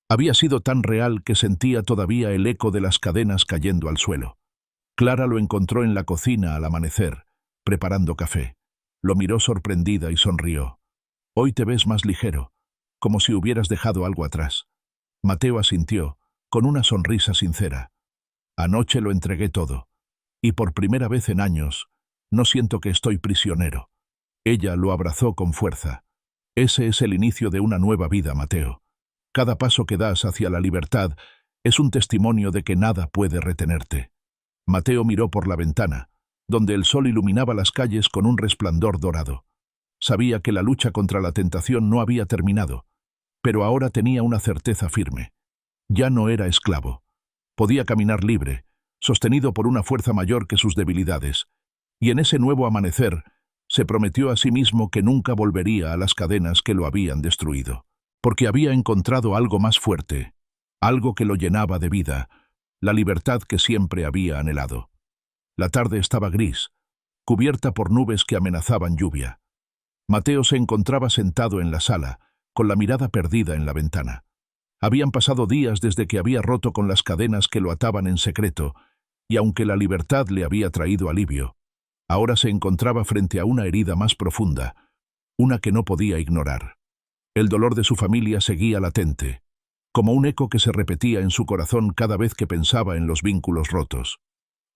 había sido tan real que sentía todavía el eco de las cadenas cayendo al suelo. Clara lo encontró en la cocina al amanecer, preparando café. Lo miró sorprendida y sonrió. «Hoy te ves más ligero, como si hubieras dejado algo atrás». Mateo asintió, con una sonrisa sincera. «Anoche lo entregué todo, y por primera vez en años, no siento que estoy prisionero». Ella lo abrazó con fuerza. «Ese es el inicio de una nueva vida, Mateo. Cada paso que das hacia la libertad es un testimonio de que nada puede retenerte». Mateo miró por la ventana, donde el sol iluminaba las calles con un resplandor dorado. Sabía que la lucha contra la tentación no había terminado, pero ahora tenía una certeza firme. Ya no era esclavo. Podía caminar libre, sostenido por una fuerza mayor que sus debilidades, y en ese nuevo amanecer se prometió a sí mismo que nunca volvería a las cadenas que lo habían destruido, porque había encontrado algo más fuerte, algo que lo llenaba de vida, la libertad que siempre había anhelado. La tarde estaba gris, cubierta por nubes que amenazaban lluvia. Mateo se encontraba sentado en la sala, con la mirada perdida en la ventana. Habían pasado días desde que había roto con las cadenas que lo ataban en secreto, y aunque la libertad le había traído alivio, ahora se encontraba frente a una herida más profunda, una que no podía ignorar. El dolor de su familia seguía latente, como un eco que se repetía en su corazón cada vez que pensaba en los vínculos rotos.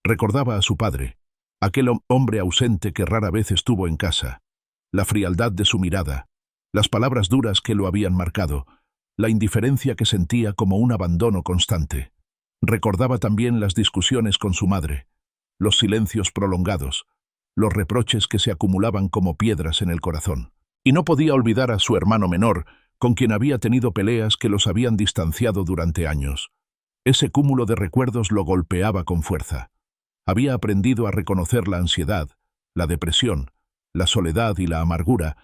Recordaba a su padre, aquel hombre ausente que rara vez estuvo en casa, la frialdad de su mirada, las palabras duras que lo habían marcado, la indiferencia que sentía como un abandono constante. Recordaba también las discusiones con su madre, los silencios prolongados, los reproches que se acumulaban como piedras en el corazón. Y no podía olvidar a su hermano menor, con quien había tenido peleas que los habían distanciado durante años. Ese cúmulo de recuerdos lo golpeaba con fuerza. Había aprendido a reconocer la ansiedad, la depresión, la soledad y la amargura,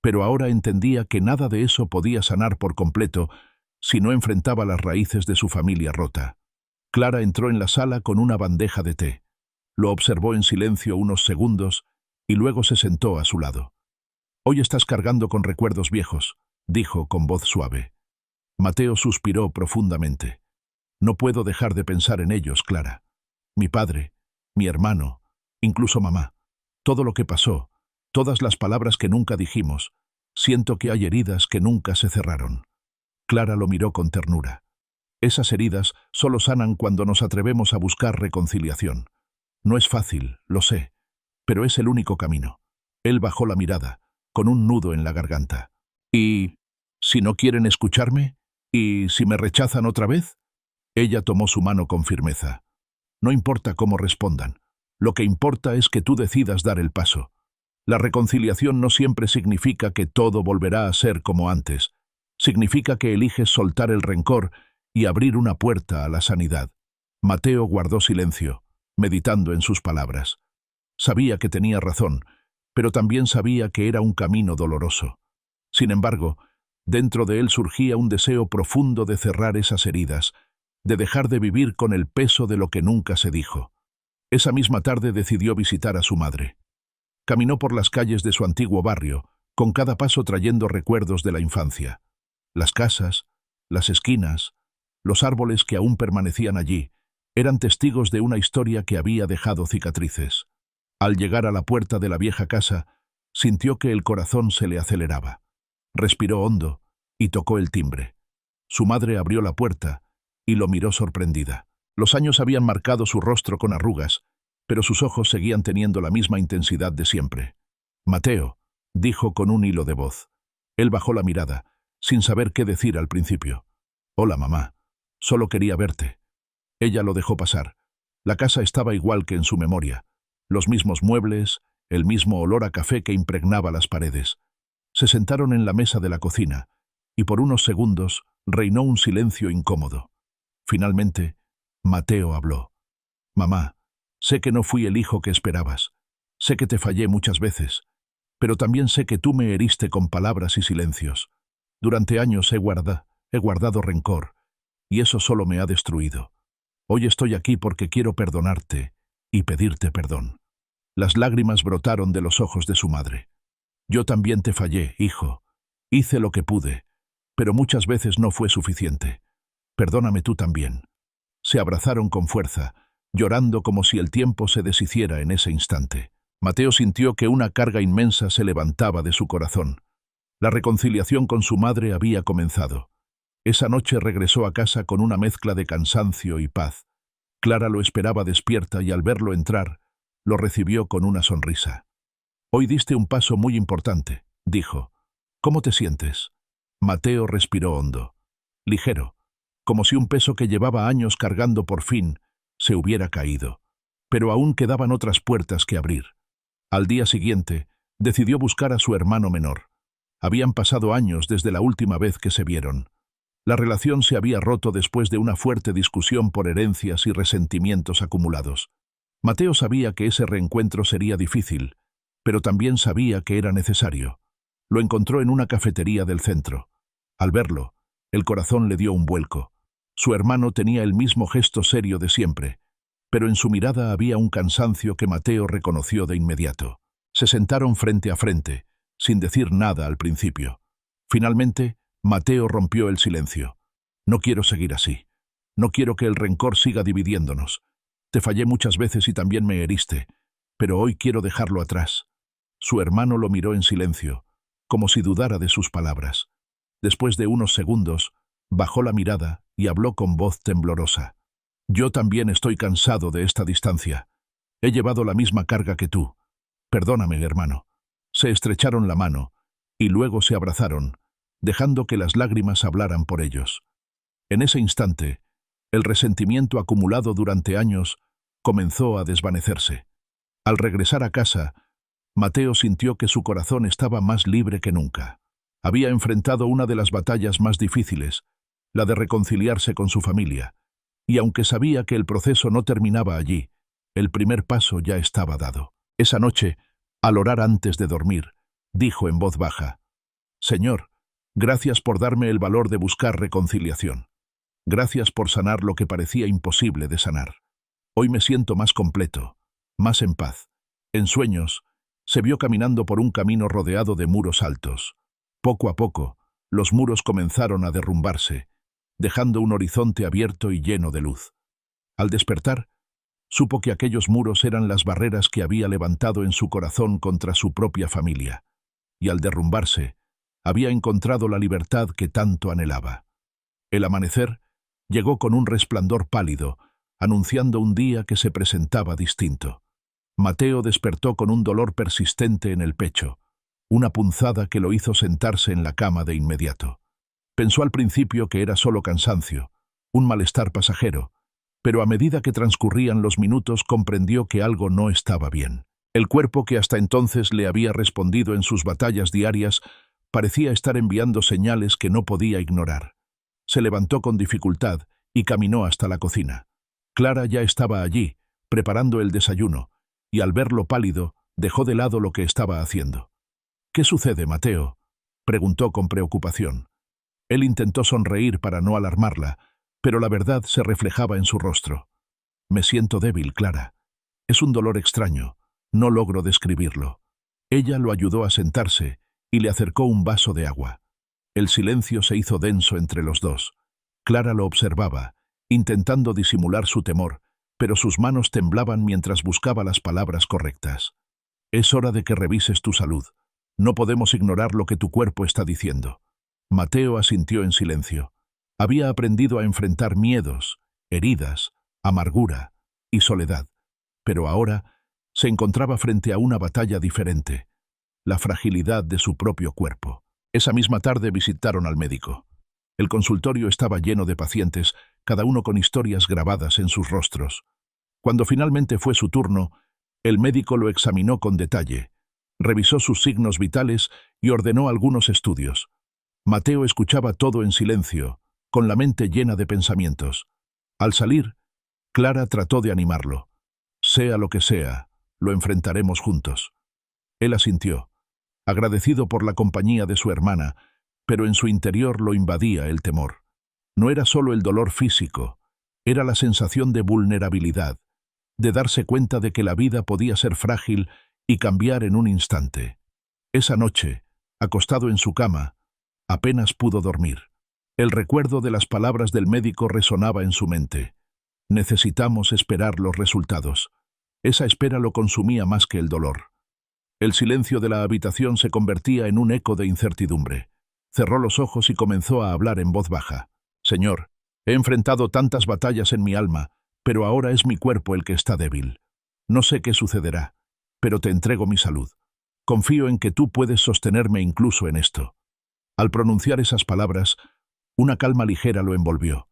pero ahora entendía que nada de eso podía sanar por completo si no enfrentaba las raíces de su familia rota. Clara entró en la sala con una bandeja de té. Lo observó en silencio unos segundos y luego se sentó a su lado. «Hoy estás cargando con recuerdos viejos», dijo con voz suave. Mateo suspiró profundamente. No puedo dejar de pensar en ellos, Clara. Mi padre, mi hermano, incluso mamá. Todo lo que pasó, todas las palabras que nunca dijimos. Siento que hay heridas que nunca se cerraron. Clara lo miró con ternura. Esas heridas solo sanan cuando nos atrevemos a buscar reconciliación. No es fácil, lo sé, pero es el único camino. Él bajó la mirada, con un nudo en la garganta. ¿Y si no quieren escucharme? ¿Y si me rechazan otra vez? Ella tomó su mano con firmeza. No importa cómo respondan. Lo que importa es que tú decidas dar el paso. La reconciliación no siempre significa que todo volverá a ser como antes. Significa que eliges soltar el rencor y abrir una puerta a la sanidad. Mateo guardó silencio, meditando en sus palabras. Sabía que tenía razón, pero también sabía que era un camino doloroso. Sin embargo, dentro de él surgía un deseo profundo de cerrar esas heridas, de dejar de vivir con el peso de lo que nunca se dijo. Esa misma tarde decidió visitar a su madre. Caminó por las calles de su antiguo barrio, con cada paso trayendo recuerdos de la infancia. Las casas, las esquinas, los árboles que aún permanecían allí, eran testigos de una historia que había dejado cicatrices. Al llegar a la puerta de la vieja casa, sintió que el corazón se le aceleraba. Respiró hondo y tocó el timbre. Su madre abrió la puerta y lo miró sorprendida. Los años habían marcado su rostro con arrugas, pero sus ojos seguían teniendo la misma intensidad de siempre. «Mateo», dijo con un hilo de voz. Él bajó la mirada, sin saber qué decir al principio. «Hola, mamá. Solo quería verte». Ella lo dejó pasar. La casa estaba igual que en su memoria. Los mismos muebles, el mismo olor a café que impregnaba las paredes. Se sentaron en la mesa de la cocina, y por unos segundos reinó un silencio incómodo. Finalmente, Mateo habló. «Mamá, sé que no fui el hijo que esperabas. Sé que te fallé muchas veces, pero también sé que tú me heriste con palabras y silencios. Durante años he guardado rencor, y eso solo me ha destruido. Hoy estoy aquí porque quiero perdonarte y pedirte perdón». Las lágrimas brotaron de los ojos de su madre. «Yo también te fallé, hijo. Hice lo que pude, pero muchas veces no fue suficiente. Perdóname tú también». Se abrazaron con fuerza, llorando como si el tiempo se deshiciera en ese instante. Mateo sintió que una carga inmensa se levantaba de su corazón. La reconciliación con su madre había comenzado. Esa noche regresó a casa con una mezcla de cansancio y paz. Clara lo esperaba despierta y al verlo entrar, lo recibió con una sonrisa. «Hoy diste un paso muy importante», dijo. «¿Cómo te sientes?» Mateo respiró hondo, ligero, como si un peso que llevaba años cargando por fin se hubiera caído. Pero aún quedaban otras puertas que abrir. Al día siguiente, decidió buscar a su hermano menor. Habían pasado años desde la última vez que se vieron. La relación se había roto después de una fuerte discusión por herencias y resentimientos acumulados. Mateo sabía que ese reencuentro sería difícil, pero también sabía que era necesario. Lo encontró en una cafetería del centro. Al verlo, el corazón le dio un vuelco. Su hermano tenía el mismo gesto serio de siempre, pero en su mirada había un cansancio que Mateo reconoció de inmediato. Se sentaron frente a frente, sin decir nada al principio. Finalmente, Mateo rompió el silencio. «No quiero seguir así. No quiero que el rencor siga dividiéndonos. Te fallé muchas veces y también me heriste, pero hoy quiero dejarlo atrás». Su hermano lo miró en silencio, como si dudara de sus palabras. Después de unos segundos, bajó la mirada y habló con voz temblorosa. «Yo también estoy cansado de esta distancia. He llevado la misma carga que tú. Perdóname, hermano». Se estrecharon la mano y luego se abrazaron, dejando que las lágrimas hablaran por ellos. En ese instante, el resentimiento acumulado durante años comenzó a desvanecerse. Al regresar a casa, Mateo sintió que su corazón estaba más libre que nunca. Había enfrentado una de las batallas más difíciles, la de reconciliarse con su familia, y aunque sabía que el proceso no terminaba allí, el primer paso ya estaba dado. Esa noche, al orar antes de dormir, dijo en voz baja: «Señor, gracias por darme el valor de buscar reconciliación. Gracias por sanar lo que parecía imposible de sanar. Hoy me siento más completo, más en paz». En sueños, se vio caminando por un camino rodeado de muros altos. Poco a poco, los muros comenzaron a derrumbarse, dejando un horizonte abierto y lleno de luz. Al despertar, supo que aquellos muros eran las barreras que había levantado en su corazón contra su propia familia, y al derrumbarse, había encontrado la libertad que tanto anhelaba. El amanecer llegó con un resplandor pálido, anunciando un día que se presentaba distinto. Mateo despertó con un dolor persistente en el pecho, una punzada que lo hizo sentarse en la cama de inmediato. Pensó al principio que era solo cansancio, un malestar pasajero, pero a medida que transcurrían los minutos comprendió que algo no estaba bien. El cuerpo que hasta entonces le había respondido en sus batallas diarias parecía estar enviando señales que no podía ignorar. Se levantó con dificultad y caminó hasta la cocina. Clara ya estaba allí, preparando el desayuno, y al verlo pálido, dejó de lado lo que estaba haciendo. «¿Qué sucede, Mateo?», preguntó con preocupación. Él intentó sonreír para no alarmarla, pero la verdad se reflejaba en su rostro. «Me siento débil, Clara. Es un dolor extraño. No logro describirlo». Ella lo ayudó a sentarse y le acercó un vaso de agua. El silencio se hizo denso entre los dos. Clara lo observaba, intentando disimular su temor, pero sus manos temblaban mientras buscaba las palabras correctas. «Es hora de que revises tu salud. No podemos ignorar lo que tu cuerpo está diciendo». Mateo asintió en silencio. Había aprendido a enfrentar miedos, heridas, amargura y soledad, pero ahora se encontraba frente a una batalla diferente, la fragilidad de su propio cuerpo. Esa misma tarde visitaron al médico. El consultorio estaba lleno de pacientes, cada uno con historias grabadas en sus rostros. Cuando finalmente fue su turno, el médico lo examinó con detalle, revisó sus signos vitales y ordenó algunos estudios. Mateo escuchaba todo en silencio, con la mente llena de pensamientos. Al salir, Clara trató de animarlo. «Sea lo que sea, lo enfrentaremos juntos». Él asintió, agradecido por la compañía de su hermana, pero en su interior lo invadía el temor. No era solo el dolor físico, era la sensación de vulnerabilidad, de darse cuenta de que la vida podía ser frágil y cambiar en un instante. Esa noche, acostado en su cama, apenas pudo dormir. El recuerdo de las palabras del médico resonaba en su mente. Necesitamos esperar los resultados. Esa espera lo consumía más que el dolor. El silencio de la habitación se convertía en un eco de incertidumbre. Cerró los ojos y comenzó a hablar en voz baja. «Señor, he enfrentado tantas batallas en mi alma, pero ahora es mi cuerpo el que está débil. No sé qué sucederá, pero te entrego mi salud. Confío en que tú puedes sostenerme incluso en esto». Al pronunciar esas palabras, una calma ligera lo envolvió.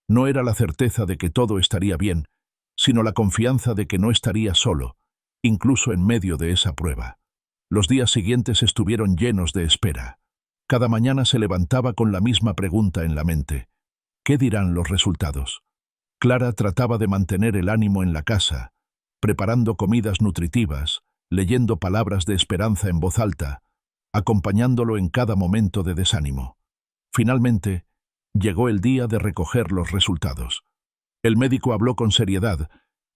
No era la certeza de que todo estaría bien, sino la confianza de que no estaría solo, incluso en medio de esa prueba. Los días siguientes estuvieron llenos de espera. Cada mañana se levantaba con la misma pregunta en la mente. ¿Qué dirán los resultados? Clara trataba de mantener el ánimo en la casa, preparando comidas nutritivas, leyendo palabras de esperanza en voz alta, acompañándolo en cada momento de desánimo. Finalmente, llegó el día de recoger los resultados. El médico habló con seriedad,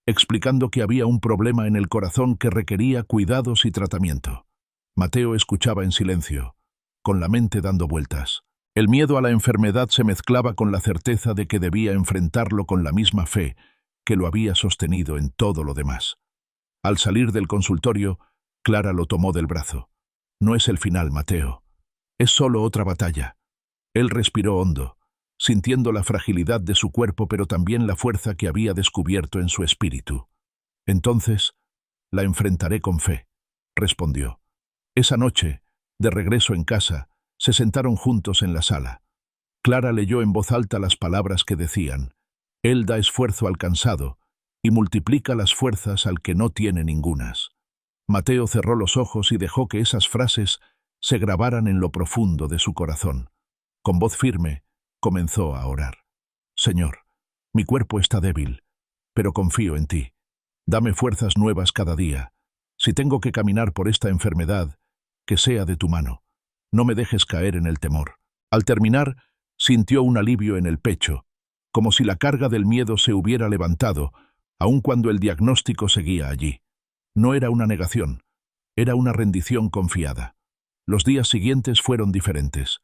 explicando que había un problema en el corazón que requería cuidados y tratamiento. Mateo escuchaba en silencio, con la mente dando vueltas. El miedo a la enfermedad se mezclaba con la certeza de que debía enfrentarlo con la misma fe que lo había sostenido en todo lo demás. Al salir del consultorio, Clara lo tomó del brazo. «No es el final, Mateo. Es solo otra batalla». Él respiró hondo, sintiendo la fragilidad de su cuerpo pero también la fuerza que había descubierto en su espíritu. «Entonces, la enfrentaré con fe», respondió. Esa noche, de regreso en casa, se sentaron juntos en la sala. Clara leyó en voz alta las palabras que decían: «Él da esfuerzo al cansado y multiplica las fuerzas al que no tiene ningunas». Mateo cerró los ojos y dejó que esas frases se grabaran en lo profundo de su corazón. Con voz firme, comenzó a orar. «Señor, mi cuerpo está débil, pero confío en ti. Dame fuerzas nuevas cada día. Si tengo que caminar por esta enfermedad, que sea de tu mano. No me dejes caer en el temor». Al terminar, sintió un alivio en el pecho, como si la carga del miedo se hubiera levantado, aun cuando el diagnóstico seguía allí. No era una negación, era una rendición confiada. Los días siguientes fueron diferentes.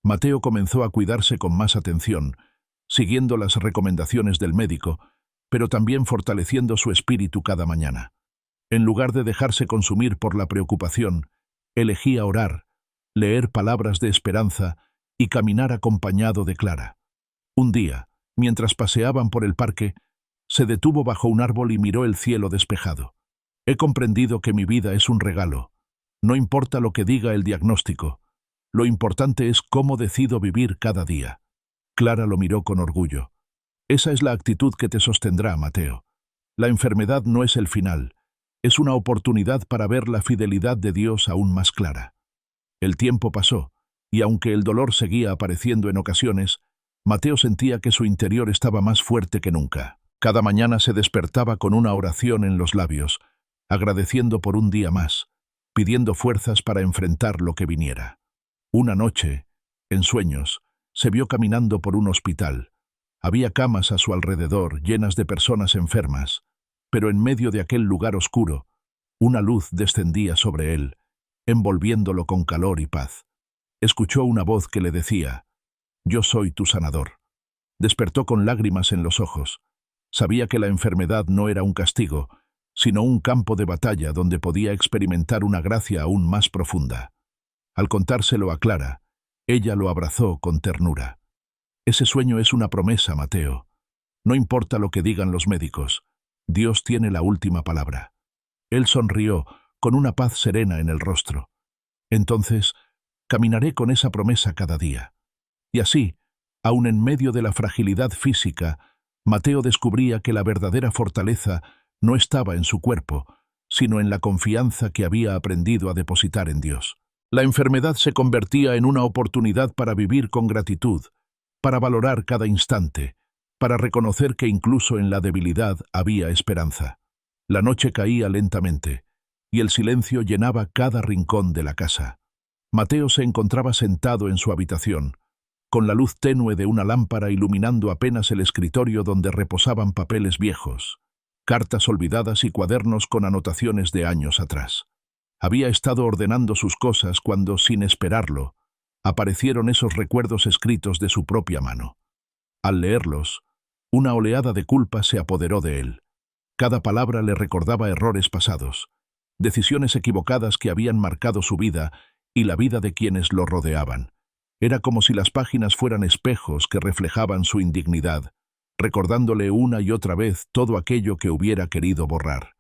Mateo comenzó a cuidarse con más atención, siguiendo las recomendaciones del médico, pero también fortaleciendo su espíritu cada mañana. En lugar de dejarse consumir por la preocupación, elegía orar, leer palabras de esperanza y caminar acompañado de Clara. Un día, mientras paseaban por el parque, se detuvo bajo un árbol y miró el cielo despejado. He comprendido que mi vida es un regalo. No importa lo que diga el diagnóstico. Lo importante es cómo decido vivir cada día. Clara lo miró con orgullo. Esa es la actitud que te sostendrá, Mateo. La enfermedad no es el final. Es una oportunidad para ver la fidelidad de Dios aún más clara. El tiempo pasó, y aunque el dolor seguía apareciendo en ocasiones, Mateo sentía que su interior estaba más fuerte que nunca. Cada mañana se despertaba con una oración en los labios, agradeciendo por un día más, pidiendo fuerzas para enfrentar lo que viniera. Una noche, en sueños, se vio caminando por un hospital. Había camas a su alrededor, llenas de personas enfermas, pero en medio de aquel lugar oscuro, una luz descendía sobre él, envolviéndolo con calor y paz. Escuchó una voz que le decía: «Yo soy tu sanador». Despertó con lágrimas en los ojos. Sabía que la enfermedad no era un castigo, sino un campo de batalla donde podía experimentar una gracia aún más profunda. Al contárselo a Clara, ella lo abrazó con ternura. Ese sueño es una promesa, Mateo. No importa lo que digan los médicos, Dios tiene la última palabra. Él sonrió, con una paz serena en el rostro. Entonces, caminaré con esa promesa cada día. Y así, aun en medio de la fragilidad física, Mateo descubría que la verdadera fortaleza no estaba en su cuerpo, sino en la confianza que había aprendido a depositar en Dios. La enfermedad se convertía en una oportunidad para vivir con gratitud, para valorar cada instante, para reconocer que incluso en la debilidad había esperanza. La noche caía lentamente, y el silencio llenaba cada rincón de la casa. Mateo se encontraba sentado en su habitación, con la luz tenue de una lámpara iluminando apenas el escritorio donde reposaban papeles viejos, cartas olvidadas y cuadernos con anotaciones de años atrás. Había estado ordenando sus cosas cuando, sin esperarlo, aparecieron esos recuerdos escritos de su propia mano. Al leerlos, una oleada de culpa se apoderó de él. Cada palabra le recordaba errores pasados, decisiones equivocadas que habían marcado su vida y la vida de quienes lo rodeaban. Era como si las páginas fueran espejos que reflejaban su indignidad, recordándole una y otra vez todo aquello que hubiera querido borrar.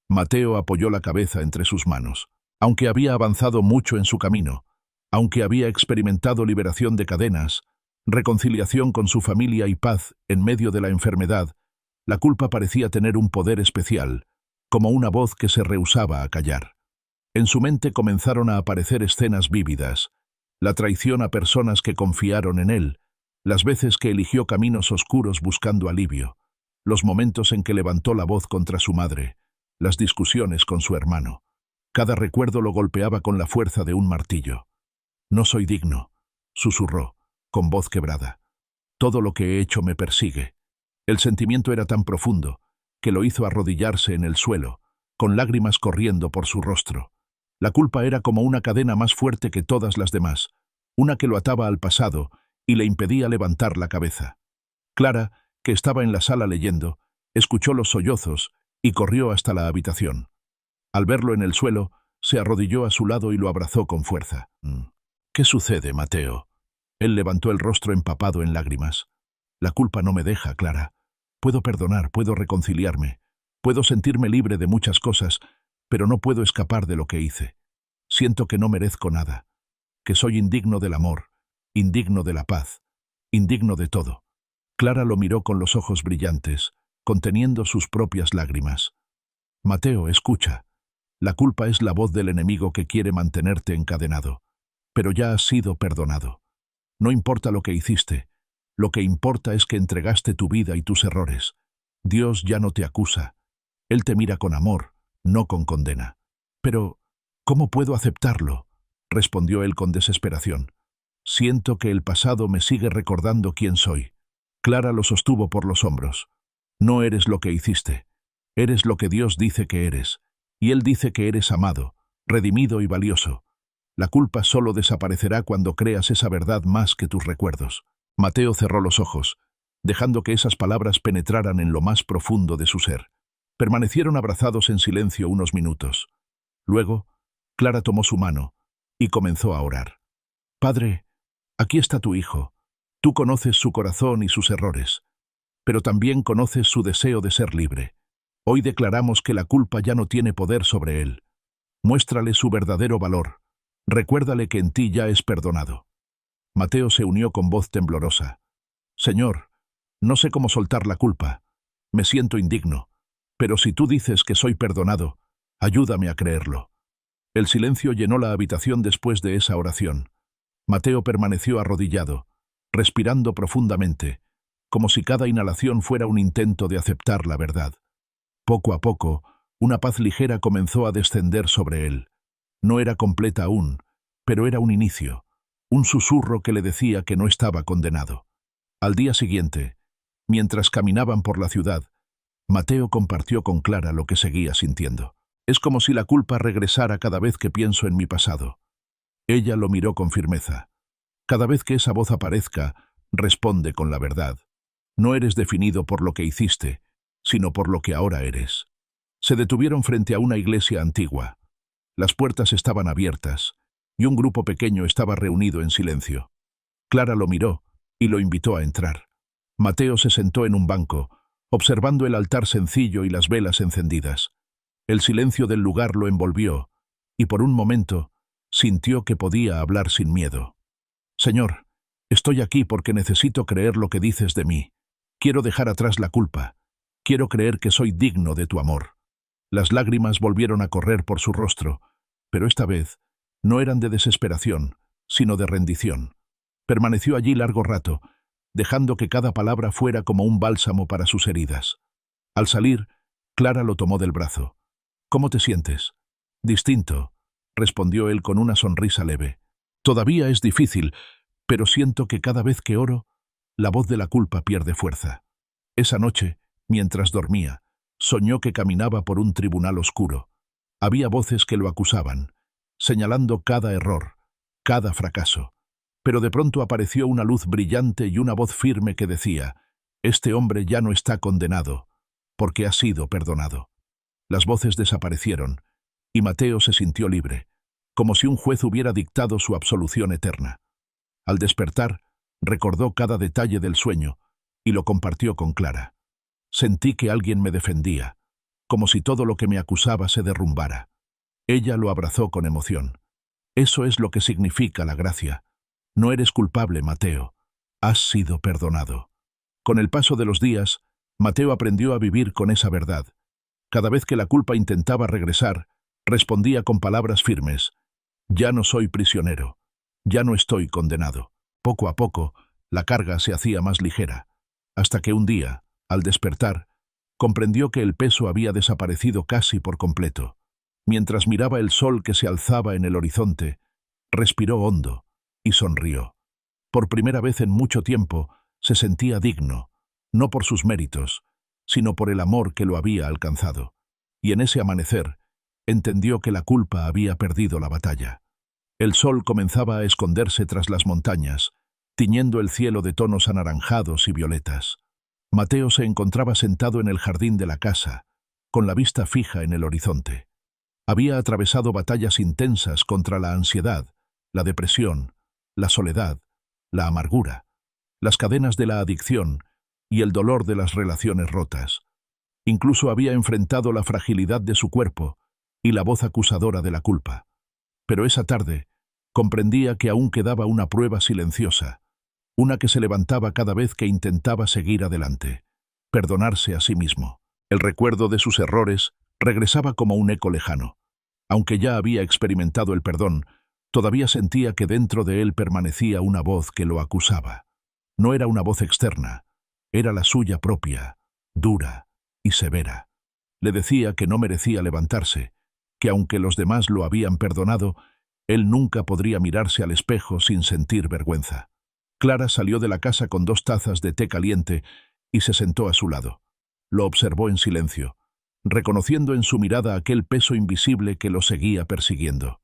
Mateo apoyó la cabeza entre sus manos. Aunque había avanzado mucho en su camino, aunque había experimentado liberación de cadenas, reconciliación con su familia y paz en medio de la enfermedad, la culpa parecía tener un poder especial, como una voz que se rehusaba a callar. En su mente comenzaron a aparecer escenas vívidas: la traición a personas que confiaron en él, las veces que eligió caminos oscuros buscando alivio, los momentos en que levantó la voz contra su madre, las discusiones con su hermano. Cada recuerdo lo golpeaba con la fuerza de un martillo. «No soy digno», susurró, con voz quebrada. «Todo lo que he hecho me persigue». El sentimiento era tan profundo que lo hizo arrodillarse en el suelo, con lágrimas corriendo por su rostro. La culpa era como una cadena más fuerte que todas las demás, una que lo ataba al pasado y le impedía levantar la cabeza. Clara, que estaba en la sala leyendo, escuchó los sollozos y corrió hasta la habitación. Al verlo en el suelo, se arrodilló a su lado y lo abrazó con fuerza. «¿Qué sucede, Mateo?» Él levantó el rostro empapado en lágrimas. «La culpa no me deja, Clara. Puedo perdonar, puedo reconciliarme, puedo sentirme libre de muchas cosas, pero no puedo escapar de lo que hice. Siento que no merezco nada, que soy indigno del amor, indigno de la paz, indigno de todo». Clara lo miró con los ojos brillantes, conteniendo sus propias lágrimas. «Mateo, escucha. La culpa es la voz del enemigo que quiere mantenerte encadenado, pero ya has sido perdonado. No importa lo que hiciste, lo que importa es que entregaste tu vida y tus errores. Dios ya no te acusa. Él te mira con amor, no con condena». «Pero, ¿cómo puedo aceptarlo?», respondió él con desesperación. «Siento que el pasado me sigue recordando quién soy». Clara lo sostuvo por los hombros. «No eres lo que hiciste. Eres lo que Dios dice que eres. Y Él dice que eres amado, redimido y valioso. La culpa solo desaparecerá cuando creas esa verdad más que tus recuerdos». Mateo cerró los ojos, dejando que esas palabras penetraran en lo más profundo de su ser. Permanecieron abrazados en silencio unos minutos. Luego, Clara tomó su mano y comenzó a orar. «Padre, aquí está tu hijo. Tú conoces su corazón y sus errores, pero también conoces su deseo de ser libre. Hoy declaramos que la culpa ya no tiene poder sobre él. Muéstrale su verdadero valor. Recuérdale que en ti ya es perdonado». Mateo se unió con voz temblorosa. «Señor, no sé cómo soltar la culpa. Me siento indigno. Pero si tú dices que soy perdonado, ayúdame a creerlo». El silencio llenó la habitación después de esa oración. Mateo permaneció arrodillado, respirando profundamente, como si cada inhalación fuera un intento de aceptar la verdad. Poco a poco, una paz ligera comenzó a descender sobre él. No era completa aún, pero era un inicio, un susurro que le decía que no estaba condenado. Al día siguiente, mientras caminaban por la ciudad, Mateo compartió con Clara lo que seguía sintiendo. «Es como si la culpa regresara cada vez que pienso en mi pasado». Ella lo miró con firmeza. «Cada vez que esa voz aparezca, responde con la verdad. No eres definido por lo que hiciste, sino por lo que ahora eres». Se detuvieron frente a una iglesia antigua. Las puertas estaban abiertas, y un grupo pequeño estaba reunido en silencio. Clara lo miró y lo invitó a entrar. Mateo se sentó en un banco, observando el altar sencillo y las velas encendidas. El silencio del lugar lo envolvió, y por un momento sintió que podía hablar sin miedo. «Señor, estoy aquí porque necesito creer lo que dices de mí. Quiero dejar atrás la culpa. Quiero creer que soy digno de tu amor». Las lágrimas volvieron a correr por su rostro, pero esta vez no eran de desesperación, sino de rendición. Permaneció allí largo rato, dejando que cada palabra fuera como un bálsamo para sus heridas. Al salir, Clara lo tomó del brazo. «¿Cómo te sientes?» «Distinto», respondió él con una sonrisa leve. «Todavía es difícil, pero siento que cada vez que oro, la voz de la culpa pierde fuerza». Esa noche, mientras dormía, soñó que caminaba por un tribunal oscuro. Había voces que lo acusaban, señalando cada error, cada fracaso. Pero de pronto apareció una luz brillante y una voz firme que decía: «Este hombre ya no está condenado, porque ha sido perdonado». Las voces desaparecieron, y Mateo se sintió libre, como si un juez hubiera dictado su absolución eterna. Al despertar, recordó cada detalle del sueño y lo compartió con Clara. «Sentí que alguien me defendía, como si todo lo que me acusaba se derrumbara». Ella lo abrazó con emoción. «Eso es lo que significa la gracia. No eres culpable, Mateo. Has sido perdonado». Con el paso de los días, Mateo aprendió a vivir con esa verdad. Cada vez que la culpa intentaba regresar, respondía con palabras firmes: «Ya no soy prisionero. Ya no estoy condenado». Poco a poco, la carga se hacía más ligera, hasta que un día, al despertar, comprendió que el peso había desaparecido casi por completo. Mientras miraba el sol que se alzaba en el horizonte, respiró hondo y sonrió. Por primera vez en mucho tiempo, se sentía digno, no por sus méritos, sino por el amor que lo había alcanzado. Y en ese amanecer, entendió que la culpa había perdido la batalla. El sol comenzaba a esconderse tras las montañas, tiñendo el cielo de tonos anaranjados y violetas. Mateo se encontraba sentado en el jardín de la casa, con la vista fija en el horizonte. Había atravesado batallas intensas contra la ansiedad, la depresión, la soledad, la amargura, las cadenas de la adicción y el dolor de las relaciones rotas. Incluso había enfrentado la fragilidad de su cuerpo y la voz acusadora de la culpa. Pero esa tarde comprendía que aún quedaba una prueba silenciosa, una que se levantaba cada vez que intentaba seguir adelante: perdonarse a sí mismo. El recuerdo de sus errores regresaba como un eco lejano. Aunque ya había experimentado el perdón, todavía sentía que dentro de él permanecía una voz que lo acusaba. No era una voz externa, era la suya propia, dura y severa. Le decía que no merecía levantarse, que aunque los demás lo habían perdonado, él nunca podría mirarse al espejo sin sentir vergüenza. Clara salió de la casa con 2 tazas de té caliente y se sentó a su lado. Lo observó en silencio, reconociendo en su mirada aquel peso invisible que lo seguía persiguiendo.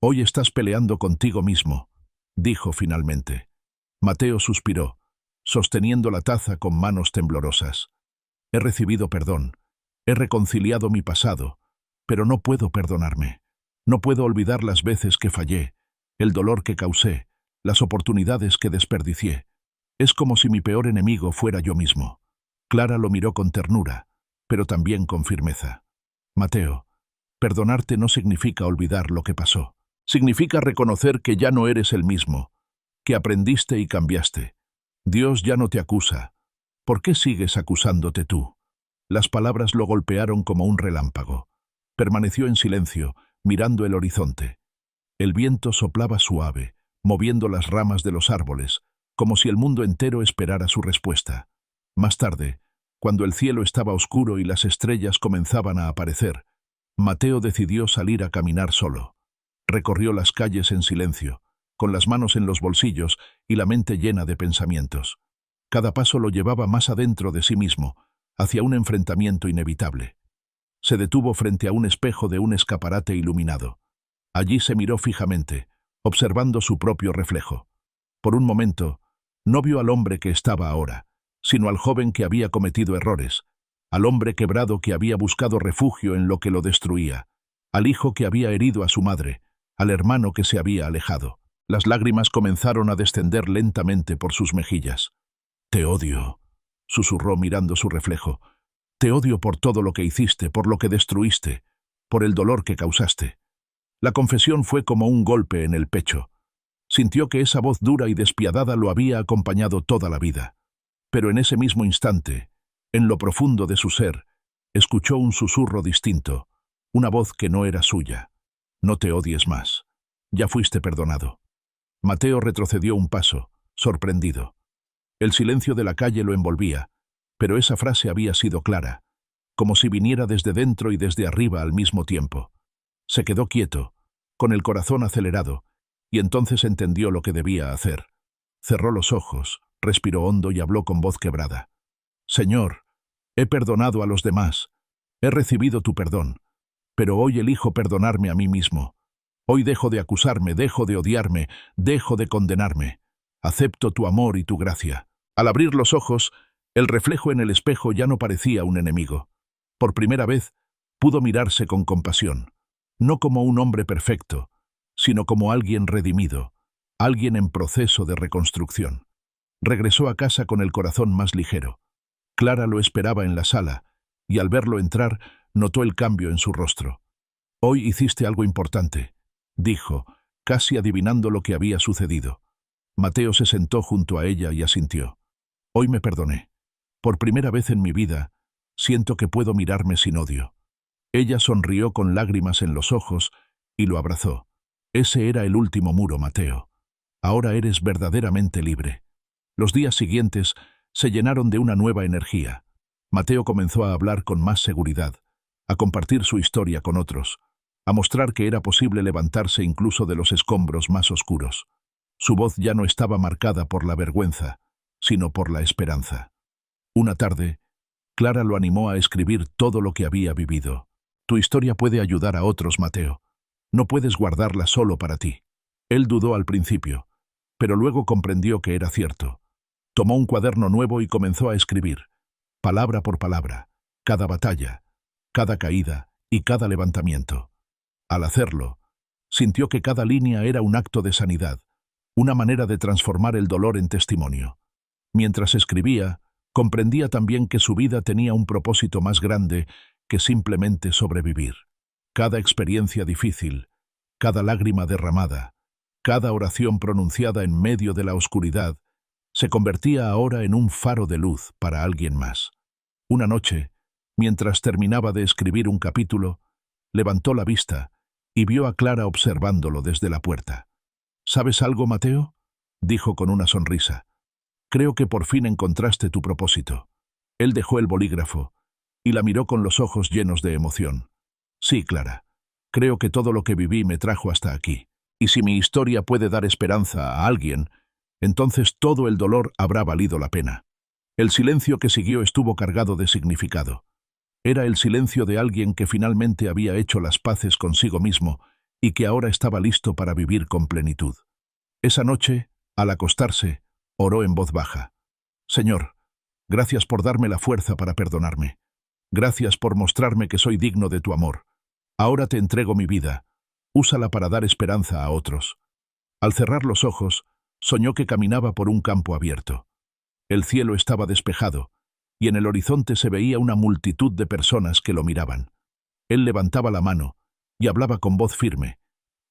«Hoy estás peleando contigo mismo», dijo finalmente. Mateo suspiró, sosteniendo la taza con manos temblorosas. He recibido perdón, he reconciliado mi pasado, pero no puedo perdonarme. No puedo olvidar las veces que fallé, el dolor que causé, las oportunidades que desperdicié. Es como si mi peor enemigo fuera yo mismo. Clara lo miró con ternura, pero también con firmeza. Mateo, perdonarte no significa olvidar lo que pasó. Significa reconocer que ya no eres el mismo, que aprendiste y cambiaste. Dios ya no te acusa. ¿Por qué sigues acusándote tú? Las palabras lo golpearon como un relámpago. Permaneció en silencio, mirando el horizonte. El viento soplaba suave, moviendo las ramas de los árboles, como si el mundo entero esperara su respuesta. Más tarde, cuando el cielo estaba oscuro y las estrellas comenzaban a aparecer, Mateo decidió salir a caminar solo. Recorrió las calles en silencio, con las manos en los bolsillos y la mente llena de pensamientos. Cada paso lo llevaba más adentro de sí mismo, hacia un enfrentamiento inevitable. Se detuvo frente a un espejo de un escaparate iluminado. Allí se miró fijamente, observando su propio reflejo. Por un momento, no vio al hombre que estaba ahora, sino al joven que había cometido errores, al hombre quebrado que había buscado refugio en lo que lo destruía, al hijo que había herido a su madre, al hermano que se había alejado. Las lágrimas comenzaron a descender lentamente por sus mejillas. «Te odio», susurró mirando su reflejo. «Te odio por todo lo que hiciste, por lo que destruiste, por el dolor que causaste». La confesión fue como un golpe en el pecho. Sintió que esa voz dura y despiadada lo había acompañado toda la vida. Pero en ese mismo instante, en lo profundo de su ser, escuchó un susurro distinto, una voz que no era suya. «No te odies más. Ya fuiste perdonado». Mateo retrocedió un paso, sorprendido. El silencio de la calle lo envolvía, pero esa frase había sido clara, como si viniera desde dentro y desde arriba al mismo tiempo. Se quedó quieto, con el corazón acelerado, y entonces entendió lo que debía hacer. Cerró los ojos, respiró hondo y habló con voz quebrada. «Señor, he perdonado a los demás, he recibido tu perdón, pero hoy elijo perdonarme a mí mismo. Hoy dejo de acusarme, dejo de odiarme, dejo de condenarme. Acepto tu amor y tu gracia». Al abrir los ojos, el reflejo en el espejo ya no parecía un enemigo. Por primera vez, pudo mirarse con compasión, no como un hombre perfecto, sino como alguien redimido, alguien en proceso de reconstrucción. Regresó a casa con el corazón más ligero. Clara lo esperaba en la sala, y al verlo entrar, notó el cambio en su rostro. «Hoy hiciste algo importante», dijo, casi adivinando lo que había sucedido. Mateo se sentó junto a ella y asintió. «Hoy me perdoné. Por primera vez en mi vida, siento que puedo mirarme sin odio». Ella sonrió con lágrimas en los ojos y lo abrazó. «Ese era el último muro, Mateo. Ahora eres verdaderamente libre». Los días siguientes se llenaron de una nueva energía. Mateo comenzó a hablar con más seguridad, a compartir su historia con otros, a mostrar que era posible levantarse incluso de los escombros más oscuros. Su voz ya no estaba marcada por la vergüenza, sino por la esperanza. Una tarde, Clara lo animó a escribir todo lo que había vivido. «Tu historia puede ayudar a otros, Mateo. No puedes guardarla solo para ti». Él dudó al principio, pero luego comprendió que era cierto. Tomó un cuaderno nuevo y comenzó a escribir, palabra por palabra, cada batalla, cada caída y cada levantamiento. Al hacerlo, sintió que cada línea era un acto de sanidad, una manera de transformar el dolor en testimonio. Mientras escribía, comprendía también que su vida tenía un propósito más grande que simplemente sobrevivir. Cada experiencia difícil, cada lágrima derramada, cada oración pronunciada en medio de la oscuridad, se convertía ahora en un faro de luz para alguien más. Una noche, mientras terminaba de escribir un capítulo, levantó la vista y vio a Clara observándolo desde la puerta. «¿Sabes algo, Mateo?», dijo con una sonrisa. «Creo que por fin encontraste tu propósito». Él dejó el bolígrafo y la miró con los ojos llenos de emoción. «Sí, Clara, creo que todo lo que viví me trajo hasta aquí. Y si mi historia puede dar esperanza a alguien, entonces todo el dolor habrá valido la pena». El silencio que siguió estuvo cargado de significado. Era el silencio de alguien que finalmente había hecho las paces consigo mismo y que ahora estaba listo para vivir con plenitud. Esa noche, al acostarse, oró en voz baja. Señor, gracias por darme la fuerza para perdonarme. Gracias por mostrarme que soy digno de tu amor. Ahora te entrego mi vida. Úsala para dar esperanza a otros. Al cerrar los ojos, soñó que caminaba por un campo abierto. El cielo estaba despejado, y en el horizonte se veía una multitud de personas que lo miraban. Él levantaba la mano y hablaba con voz firme,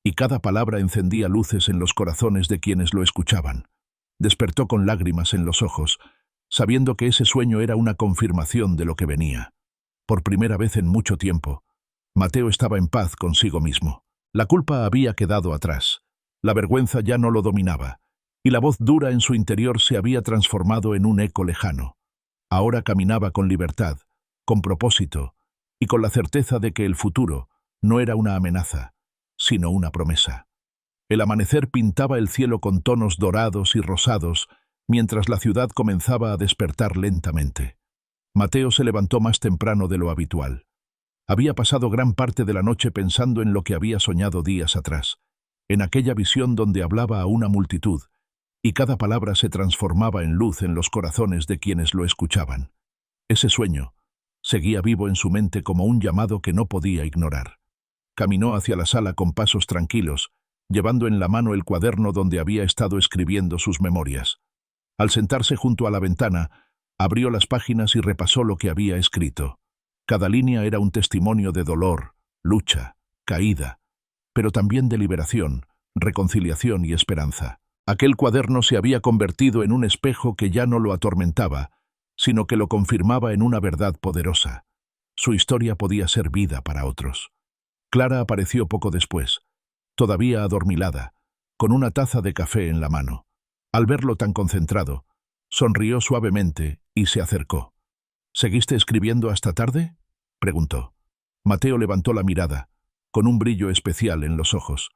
y cada palabra encendía luces en los corazones de quienes lo escuchaban. Despertó con lágrimas en los ojos, sabiendo que ese sueño era una confirmación de lo que venía. Por primera vez en mucho tiempo, Mateo estaba en paz consigo mismo. La culpa había quedado atrás, la vergüenza ya no lo dominaba, y la voz dura en su interior se había transformado en un eco lejano. Ahora caminaba con libertad, con propósito, y con la certeza de que el futuro no era una amenaza, sino una promesa. El amanecer pintaba el cielo con tonos dorados y rosados, mientras la ciudad comenzaba a despertar lentamente. Mateo se levantó más temprano de lo habitual. Había pasado gran parte de la noche pensando en lo que había soñado días atrás, en aquella visión donde hablaba a una multitud, y cada palabra se transformaba en luz en los corazones de quienes lo escuchaban. Ese sueño seguía vivo en su mente como un llamado que no podía ignorar. Caminó hacia la sala con pasos tranquilos, llevando en la mano el cuaderno donde había estado escribiendo sus memorias. Al sentarse junto a la ventana, abrió las páginas y repasó lo que había escrito. Cada línea era un testimonio de dolor, lucha, caída, pero también de liberación, reconciliación y esperanza. Aquel cuaderno se había convertido en un espejo que ya no lo atormentaba, sino que lo confirmaba en una verdad poderosa. Su historia podía ser vida para otros. Clara apareció poco después, todavía adormilada, con una taza de café en la mano. Al verlo tan concentrado, sonrió suavemente y se acercó. ¿Seguiste escribiendo hasta tarde?, preguntó. Mateo levantó la mirada, con un brillo especial en los ojos.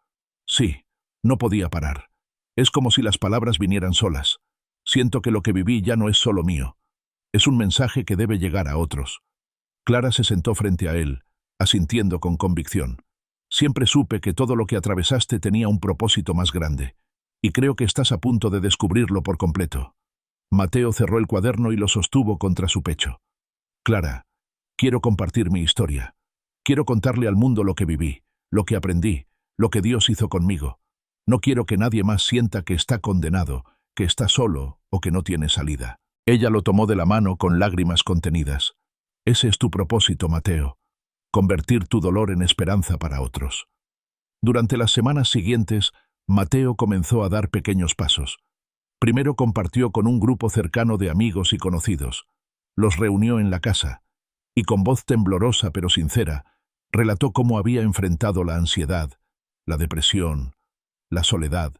Sí, no podía parar. Es como si las palabras vinieran solas. Siento que lo que viví ya no es solo mío. Es un mensaje que debe llegar a otros. Clara se sentó frente a él, asintiendo con convicción. Siempre supe que todo lo que atravesaste tenía un propósito más grande, y creo que estás a punto de descubrirlo por completo. Mateo cerró el cuaderno y lo sostuvo contra su pecho. Clara, quiero compartir mi historia. Quiero contarle al mundo lo que viví, lo que aprendí, lo que Dios hizo conmigo. No quiero que nadie más sienta que está condenado, que está solo o que no tiene salida. Ella lo tomó de la mano con lágrimas contenidas. Ese es tu propósito, Mateo. Convertir tu dolor en esperanza para otros. Durante las semanas siguientes, Mateo comenzó a dar pequeños pasos. Primero compartió con un grupo cercano de amigos y conocidos. Los reunió en la casa, y con voz temblorosa pero sincera, relató cómo había enfrentado la ansiedad, la depresión, la soledad,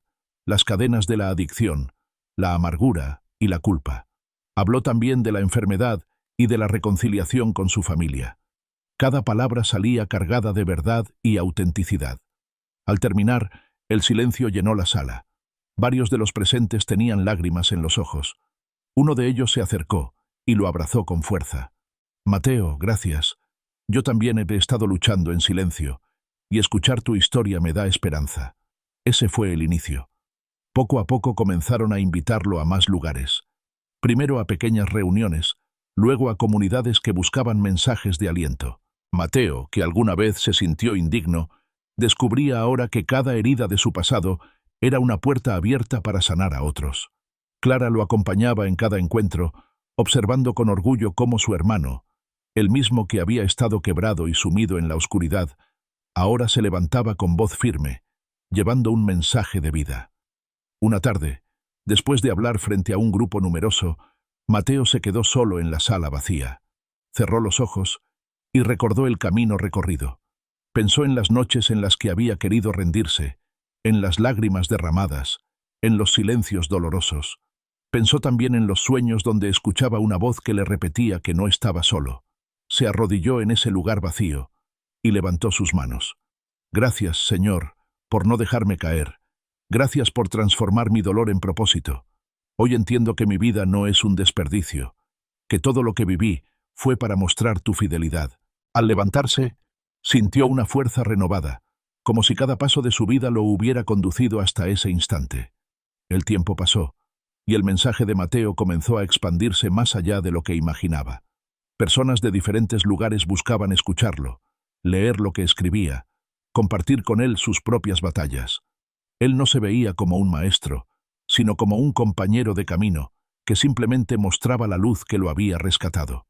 las cadenas de la adicción, la amargura y la culpa. Habló también de la enfermedad y de la reconciliación con su familia. Cada palabra salía cargada de verdad y autenticidad. Al terminar, el silencio llenó la sala. Varios de los presentes tenían lágrimas en los ojos. Uno de ellos se acercó y lo abrazó con fuerza. Mateo, gracias. Yo también he estado luchando en silencio, y escuchar tu historia me da esperanza. Ese fue el inicio. Poco a poco comenzaron a invitarlo a más lugares. Primero a pequeñas reuniones, luego a comunidades que buscaban mensajes de aliento. Mateo, que alguna vez se sintió indigno, descubría ahora que cada herida de su pasado era una puerta abierta para sanar a otros. Clara lo acompañaba en cada encuentro, observando con orgullo cómo su hermano, el mismo que había estado quebrado y sumido en la oscuridad, ahora se levantaba con voz firme, llevando un mensaje de vida. Una tarde, después de hablar frente a un grupo numeroso, Mateo se quedó solo en la sala vacía. Cerró los ojos y recordó el camino recorrido. Pensó en las noches en las que había querido rendirse, en las lágrimas derramadas, en los silencios dolorosos. Pensó también en los sueños donde escuchaba una voz que le repetía que no estaba solo. Se arrodilló en ese lugar vacío y levantó sus manos. Gracias, Señor, por no dejarme caer. Gracias por transformar mi dolor en propósito. Hoy entiendo que mi vida no es un desperdicio, que todo lo que viví fue para mostrar tu fidelidad. Al levantarse, sintió una fuerza renovada, como si cada paso de su vida lo hubiera conducido hasta ese instante. El tiempo pasó, y el mensaje de Mateo comenzó a expandirse más allá de lo que imaginaba. Personas de diferentes lugares buscaban escucharlo, leer lo que escribía, compartir con él sus propias batallas. Él no se veía como un maestro, sino como un compañero de camino que simplemente mostraba la luz que lo había rescatado.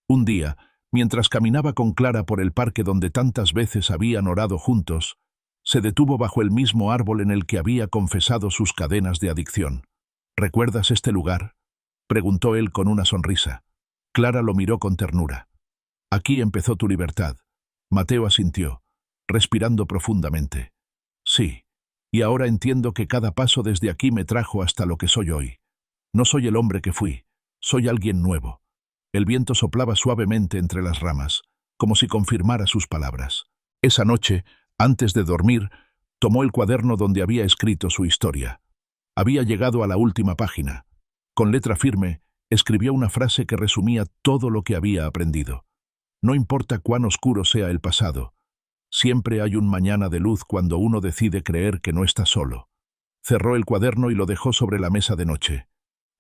Un día, mientras caminaba con Clara por el parque donde tantas veces habían orado juntos, se detuvo bajo el mismo árbol en el que había confesado sus cadenas de adicción. ¿Recuerdas este lugar?, preguntó él con una sonrisa. Clara lo miró con ternura. Aquí empezó tu libertad. Mateo asintió, respirando profundamente. Sí, y ahora entiendo que cada paso desde aquí me trajo hasta lo que soy hoy. No soy el hombre que fui, soy alguien nuevo. El viento soplaba suavemente entre las ramas, como si confirmara sus palabras. Esa noche, antes de dormir, tomó el cuaderno donde había escrito su historia. Había llegado a la última página. Con letra firme, escribió una frase que resumía todo lo que había aprendido. No importa cuán oscuro sea el pasado, siempre hay un mañana de luz cuando uno decide creer que no está solo. Cerró el cuaderno y lo dejó sobre la mesa de noche.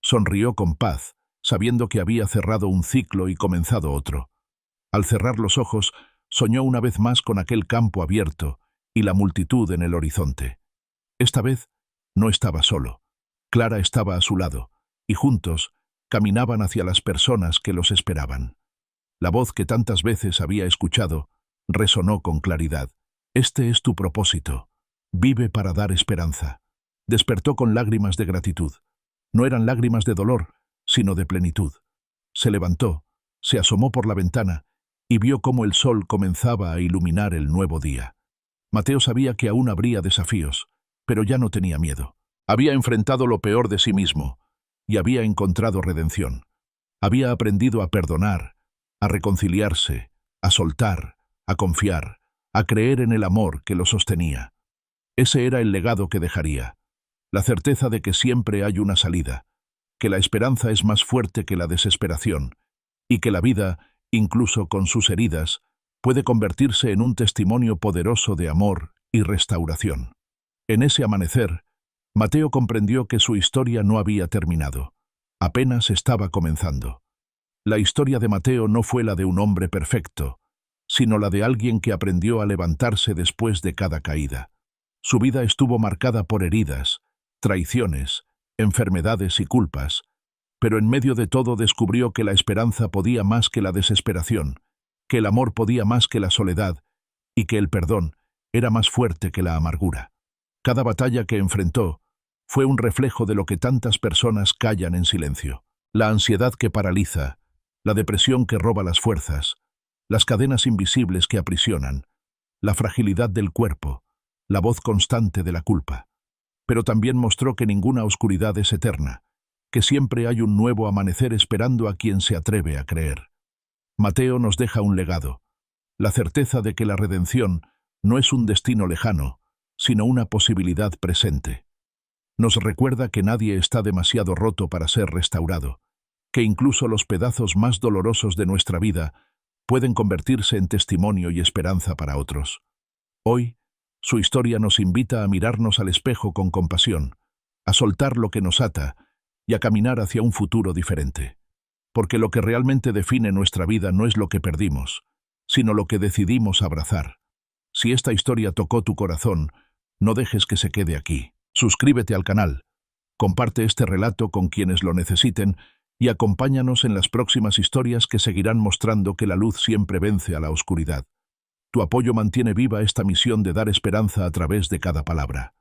Sonrió con paz, sabiendo que había cerrado un ciclo y comenzado otro. Al cerrar los ojos, soñó una vez más con aquel campo abierto y la multitud en el horizonte. Esta vez no estaba solo. Clara estaba a su lado, y juntos caminaban hacia las personas que los esperaban. La voz que tantas veces había escuchado resonó con claridad. Este es tu propósito. Vive para dar esperanza. Despertó con lágrimas de gratitud. No eran lágrimas de dolor, sino de plenitud. Se levantó, se asomó por la ventana y vio cómo el sol comenzaba a iluminar el nuevo día. Mateo sabía que aún habría desafíos, pero ya no tenía miedo. Había enfrentado lo peor de sí mismo y había encontrado redención. Había aprendido a perdonar, a reconciliarse, a soltar, a confiar, a creer en el amor que lo sostenía. Ese era el legado que dejaría, la certeza de que siempre hay una salida, que la esperanza es más fuerte que la desesperación, y que la vida, incluso con sus heridas, puede convertirse en un testimonio poderoso de amor y restauración. En ese amanecer, Mateo comprendió que su historia no había terminado, apenas estaba comenzando. La historia de Mateo no fue la de un hombre perfecto, sino la de alguien que aprendió a levantarse después de cada caída. Su vida estuvo marcada por heridas, traiciones, enfermedades y culpas, pero en medio de todo descubrió que la esperanza podía más que la desesperación, que el amor podía más que la soledad y que el perdón era más fuerte que la amargura. Cada batalla que enfrentó fue un reflejo de lo que tantas personas callan en silencio. La ansiedad que paraliza, la depresión que roba las fuerzas, las cadenas invisibles que aprisionan, la fragilidad del cuerpo, la voz constante de la culpa. Pero también mostró que ninguna oscuridad es eterna, que siempre hay un nuevo amanecer esperando a quien se atreve a creer. Mateo nos deja un legado, la certeza de que la redención no es un destino lejano, sino una posibilidad presente. Nos recuerda que nadie está demasiado roto para ser restaurado, que incluso los pedazos más dolorosos de nuestra vida pueden convertirse en testimonio y esperanza para otros. Hoy, su historia nos invita a mirarnos al espejo con compasión, a soltar lo que nos ata y a caminar hacia un futuro diferente. Porque lo que realmente define nuestra vida no es lo que perdimos, sino lo que decidimos abrazar. Si esta historia tocó tu corazón, no dejes que se quede aquí. Suscríbete al canal, comparte este relato con quienes lo necesiten y acompáñanos en las próximas historias que seguirán mostrando que la luz siempre vence a la oscuridad. Tu apoyo mantiene viva esta misión de dar esperanza a través de cada palabra.